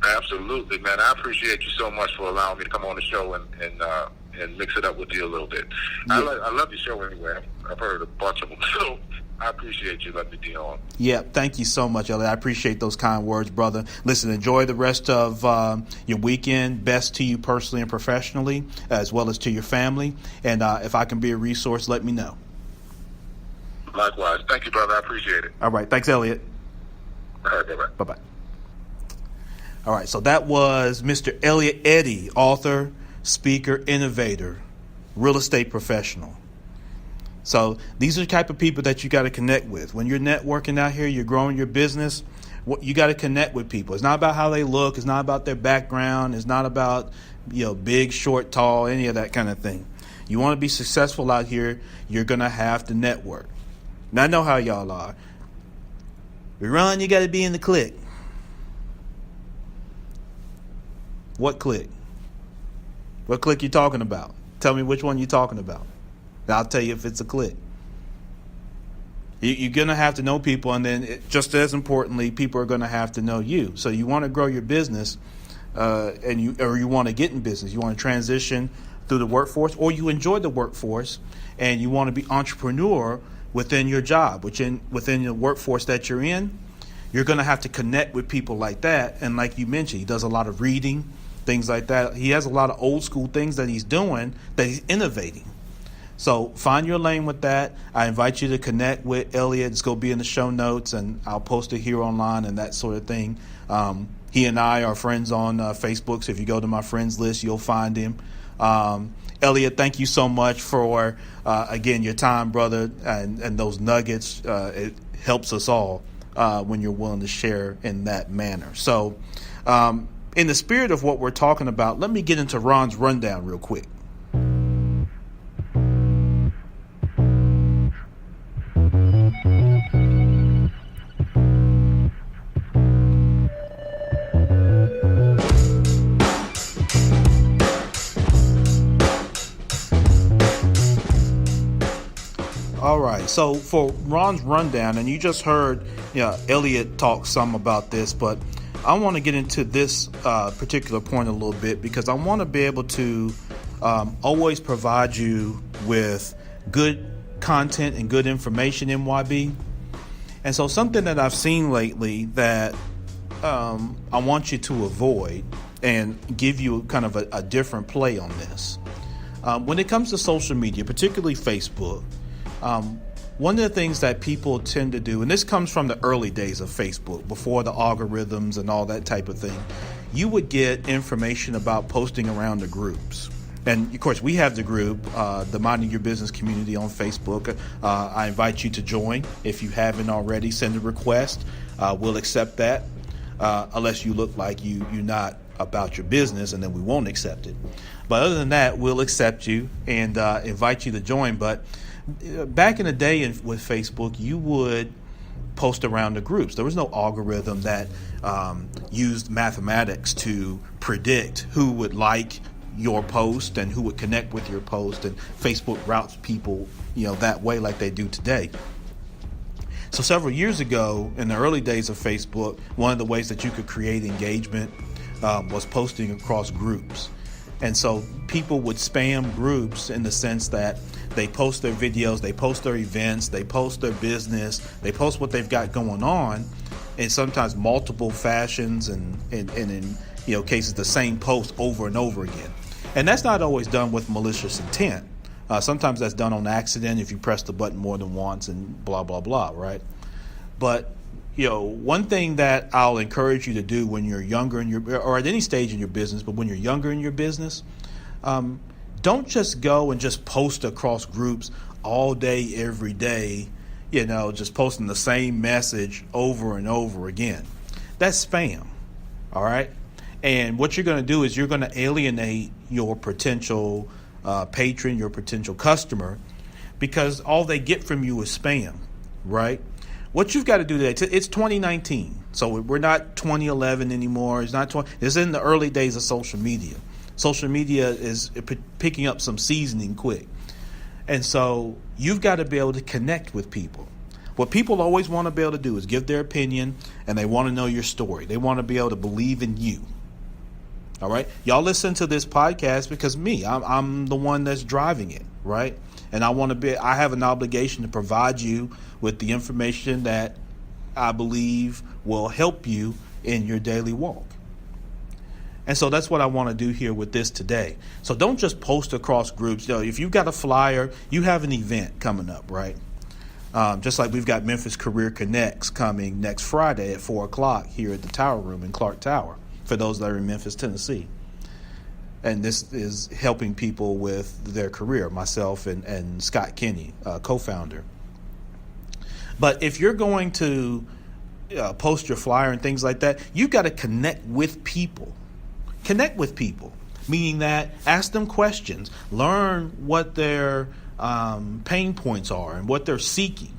Absolutely, man. I appreciate you so much for allowing me to come on the show and mix it up with you a little bit. Yeah. I love your show anyway. I've heard a bunch of them, so I appreciate you letting me be on. Yeah, thank you so much, Elliott. I appreciate those kind words, brother. Listen, enjoy the rest of your weekend. Best to you personally and professionally, as well as to your family. And if I can be a resource, let me know. Likewise. Thank you, brother. I appreciate it. All right. Thanks, Elliott. All right, bye-bye. Bye-bye. All right, so that was Mr. Elliott Eddie, author, speaker, innovator, real estate professional. So these are the type of people that you got to connect with. When you're networking out here, you're growing your business, you got to connect with people. It's not about how they look. It's not about their background. It's not about, big, short, tall, any of that kind of thing. You want to be successful out here, you're going to have to network. Now, I know how y'all are. Ron, you got to be in the clique. What clique? What clique you talking about? Tell me which one you're talking about. I'll tell you if it's a clique. You're going to have to know people, and then just as importantly, people are going to have to know you. So you want to grow your business, and you want to get in business. You want to transition through the workforce, or you enjoy the workforce, and you want to be entrepreneur within your job, within the workforce that you're in. You're going to have to connect with people like that. And like you mentioned, he does a lot of reading, things like that. He has a lot of old school things that he's doing, that he's innovating. So find your lane with that. I invite you to connect with Elliott. It's going to be in the show notes, and I'll post it here online and that sort of thing. He and I are friends on Facebook, so if you go to my friends list, you'll find him. Elliott, thank you so much for, again, your time, brother, and those nuggets. It helps us all when you're willing to share in that manner. So in the spirit of what we're talking about, let me get into Ron's rundown real quick. All right, so for Ron's rundown, and you just heard Elliott talk some about this, but I want to get into this particular point a little bit because I want to be able to always provide you with good content and good information, MYB. And so something that I've seen lately that I want you to avoid and give you kind of a different play on this. When it comes to social media, particularly Facebook, one of the things that people tend to do, and this comes from the early days of Facebook, before the algorithms and all that type of thing, you would get information about posting around the groups. And of course, we have the group, the Minding Your Business community on Facebook. I invite you to join. If you haven't already, send a request. We'll accept that, unless you look like you're not about your business, and then we won't accept it. But other than that, we'll accept you and invite you to join. But back in the day with Facebook, you would post around the groups. There was no algorithm that used mathematics to predict who would like your post and who would connect with your post, and Facebook routes people that way like they do today. So several years ago, in the early days of Facebook, one of the ways that you could create engagement was posting across groups. And so people would spam groups in the sense that they post their videos, they post their events, they post their business, they post what they've got going on, in sometimes multiple fashions and in cases the same post over and over again. And that's not always done with malicious intent. Sometimes that's done on accident if you press the button more than once and blah, blah, blah, right? But one thing that I'll encourage you to do when you're younger or at any stage in your business, but when you're younger in your business, don't just go and just post across groups all day, every day, just posting the same message over and over again. That's spam, all right? And what you're going to do is you're going to alienate your potential patron, your potential customer, because all they get from you is spam, right? What you've got to do today, it's 2019, so we're not 2011 anymore. It's not 20. It's in the early days of social media. Social media is picking up some seasoning quick. And so you've got to be able to connect with people. What people always want to be able to do is give their opinion, and they want to know your story. They want to be able to believe in you. All right. Y'all listen to this podcast because I'm the one that's driving it. Right. And I have an obligation to provide you with the information that I believe will help you in your daily walk. And so that's what I want to do here with this today. So don't just post across groups. If you've got a flyer, you have an event coming up, right? Just like we've got Memphis Career Connects coming next Friday at 4 o'clock here at the Tower Room in Clark Tower. for those that are in Memphis, Tennessee. And this is helping people with their career, myself and Scott Kinney, co-founder. But if you're going to post your flyer and things like that, you've got to connect with people. Connect with people, meaning that ask them questions, learn what their pain points are and what they're seeking,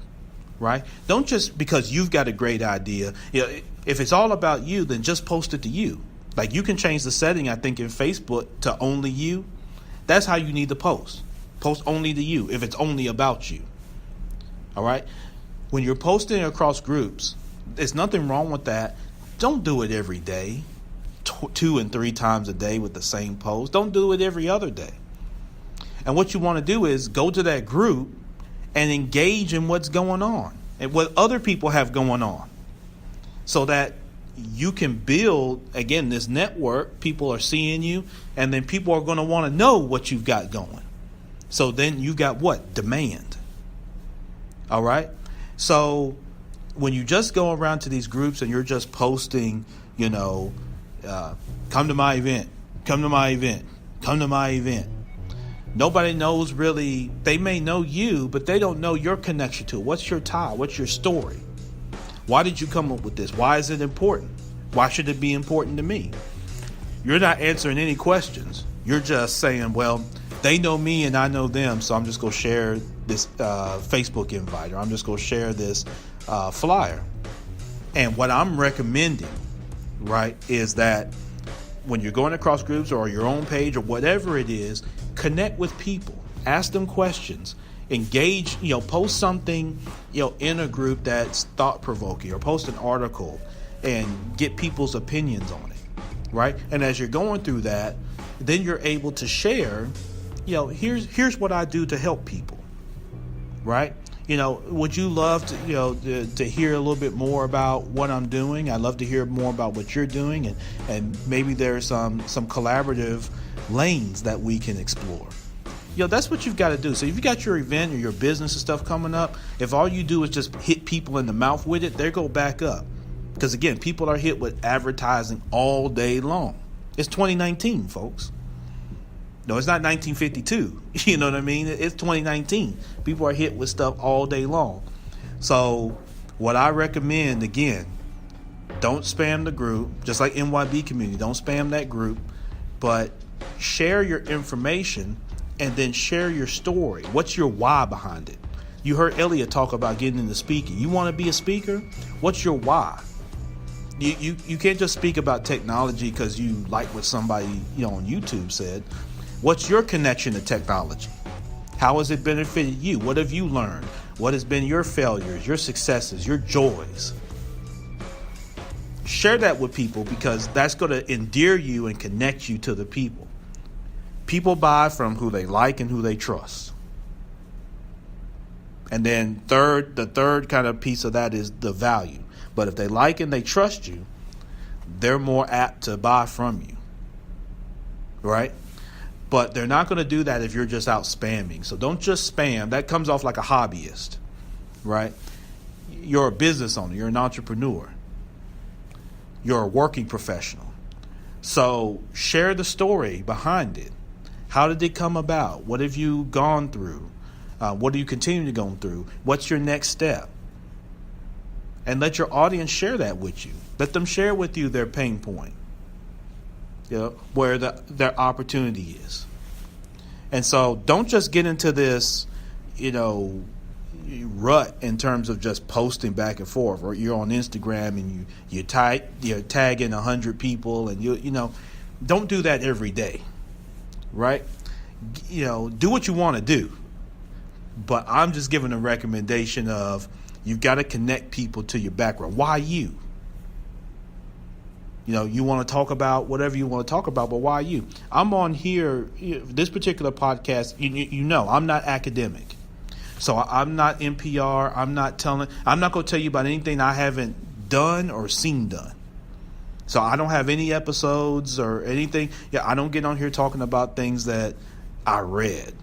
right? Don't just because you've got a great idea. If it's all about you, then just post it to you. Like you can change the setting, I think, in Facebook to only you. That's how you need to post. Post only to you if it's only about you. All right? When you're posting across groups, there's nothing wrong with that. Don't do it every day, 2 and 3 times a day with the same post. Don't do it every other day. And what you want to do is go to that group and engage in what's going on and what other people have going on so that you can build, again, this network. People are seeing you, and then people are going to want to know what you've got going. So then you've got what? Demand. All right? So when you just go around to these groups and you're just posting, come to my event, come to my event, come to my event. Nobody knows really. They may know you, but they don't know your connection to it. What's your tie? What's your story? Why did you come up with this? Why is it important? Why should it be important to me? You're not answering any questions. You're just saying, well, they know me and I know them, so I'm just going to share this Facebook invite, or I'm just going to share this flyer. And what I'm recommending, right, is that when you're going across groups or your own page or whatever it is, connect with people. Ask them questions. Engage, post something, in a group that's thought-provoking, or post an article and get people's opinions on it, right? And as you're going through that, then you're able to share, here's what I do to help people, right? Would you love to hear a little bit more about what I'm doing? I'd love to hear more about what you're doing, and maybe there's some collaborative lanes that we can explore. That's what you've got to do. So if you got your event or your business and stuff coming up, if all you do is just hit people in the mouth with it, they go back up. Because again, people are hit with advertising all day long. It's 2019, folks. No, it's not 1952. You know what I mean? It's 2019. People are hit with stuff all day long. So what I recommend, again, don't spam the group, just like NYB community. Don't spam that group, but share your information and then share your story. What's your why behind it? You heard Elliott talk about getting into speaking. You want to be a speaker? What's your why? You can't just speak about technology because you like what somebody on YouTube said. What's your connection to technology? How has it benefited you? What have you learned? What has been your failures, your successes, your joys? Share that with people because that's going to endear you and connect you to the people. People buy from who they like and who they trust. And then the third kind of piece of that is the value. But if they like and they trust you, they're more apt to buy from you. Right? But they're not going to do that if you're just out spamming. So don't just spam. That comes off like a hobbyist. Right? You're a business owner. You're an entrepreneur. You're a working professional. So share the story behind it. How did it come about? What have you gone through? What are you continuing to go through? What's your next step? And let your audience share that with you. Let them share with you their pain point, where their opportunity is. And so don't just get into this, rut in terms of just posting back and forth. Or you're on Instagram and you're tagging 100 people, and don't do that every day, right? Do what you want to do. But I'm just giving a recommendation of you've got to connect people to your background. Why you? You want to talk about whatever you want to talk about, but why you? I'm on here, this particular podcast, I'm not academic. So I'm not NPR. I'm not going to tell you about anything I haven't done or seen done. So I don't have any episodes or anything. I don't get on here talking about things that I read,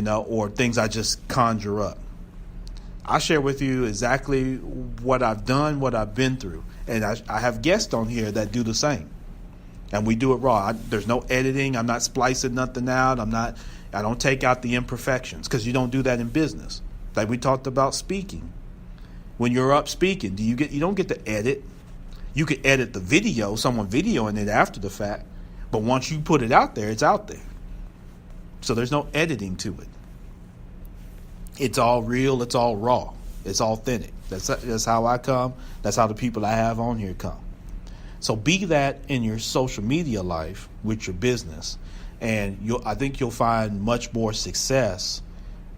or things I just conjure up. I share with you exactly what I've done, what I've been through. And I have guests on here that do the same. And we do it raw. There's no editing. I'm not splicing nothing out. I don't take out the imperfections, because you don't do that in business. Like we talked about speaking. When you're up speaking, you don't get to edit. You can edit the video, someone videoing it after the fact. But once you put it out there, it's out there. So there's no editing to it. It's all real. It's all raw. It's authentic. That's how I come. That's how the people I have on here come. So be that in your social media life with your business, and I think you'll find much more success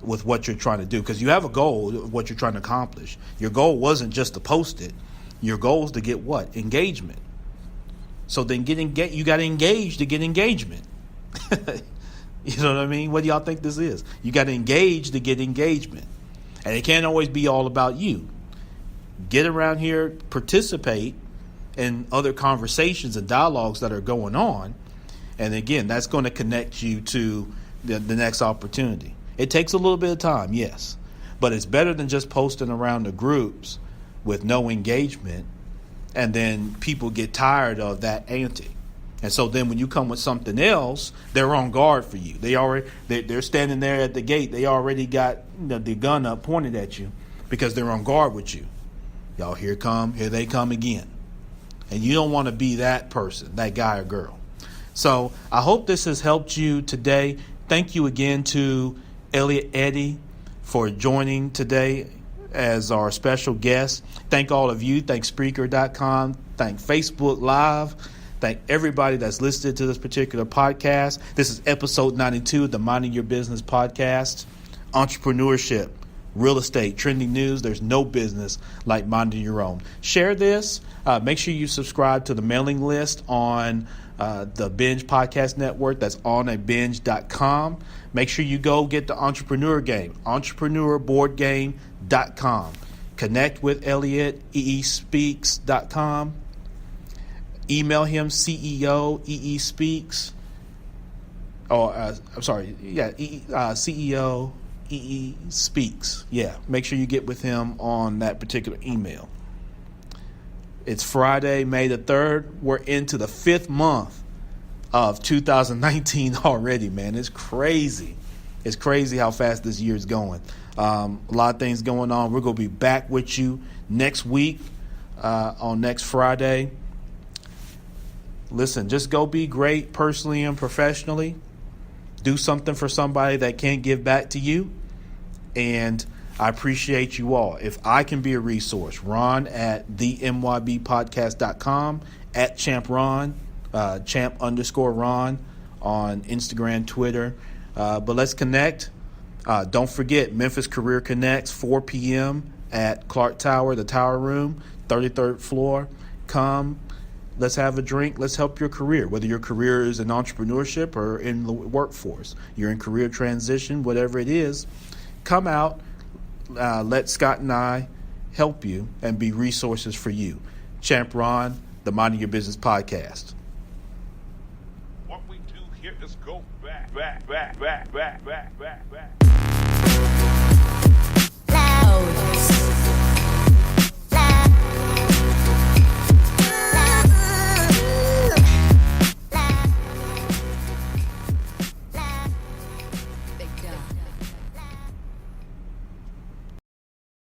with what you're trying to do, because you have a goal of what you're trying to accomplish. Your goal wasn't just to post it. Your goal is to get what? Engagement. So then you got to engage to get engagement. You know what I mean? What do y'all think this is? You got to engage to get engagement. And it can't always be all about you. Get around here, participate in other conversations and dialogues that are going on. And again, that's going to connect you to the next opportunity. It takes a little bit of time, yes. But it's better than just posting around the groups with no engagement, and then people get tired of that ante. And so then when you come with something else, they're on guard for you. They're standing there at the gate. They already got the gun up pointed at you, because they're on guard with you. Y'all, here they come again. And you don't want to be that person, that guy or girl. So I hope this has helped you today. Thank you again to Elliott Eddie for joining today as our special guest. Thank all of you. Thank Spreaker.com. Thank Facebook Live. Thank everybody that's listening to this particular podcast. This is episode 92 of the Minding Your Business podcast. Entrepreneurship, real estate, trending news. There's no business like minding your own. Share this. Make sure you subscribe to the mailing list on the Binge Podcast Network. That's onabinge.com. Make sure you go get the Entrepreneur Game, entrepreneurboardgame.com. Connect with Elliott, EESpeaks.com. Email him, CEO, EESpeaks. CEO, EESpeaks. Yeah, make sure you get with him on that particular email. It's Friday, May the 3rd. We're into the 5th month of 2019 already, man. It's crazy. It's crazy how fast this year is going. A lot of things going on. We're going to be back with you next week on next Friday. Listen, just go be great personally and professionally. Do something for somebody that can't give back to you. And I appreciate you all. If I can be a resource, Ron at themybpodcast.com, at Champ Ron, champ_Ron on Instagram, Twitter. But let's connect. Don't forget, Memphis Career Connects, 4 p.m. at Clark Tower, the Tower Room, 33rd floor. Come. Let's have a drink. Let's help your career, whether your career is in entrepreneurship or in the workforce. You're in career transition, whatever it is. Come out. Let Scott and I help you and be resources for you. Champ Ron, the Minding Your Business podcast. What we do here is go back. Loud.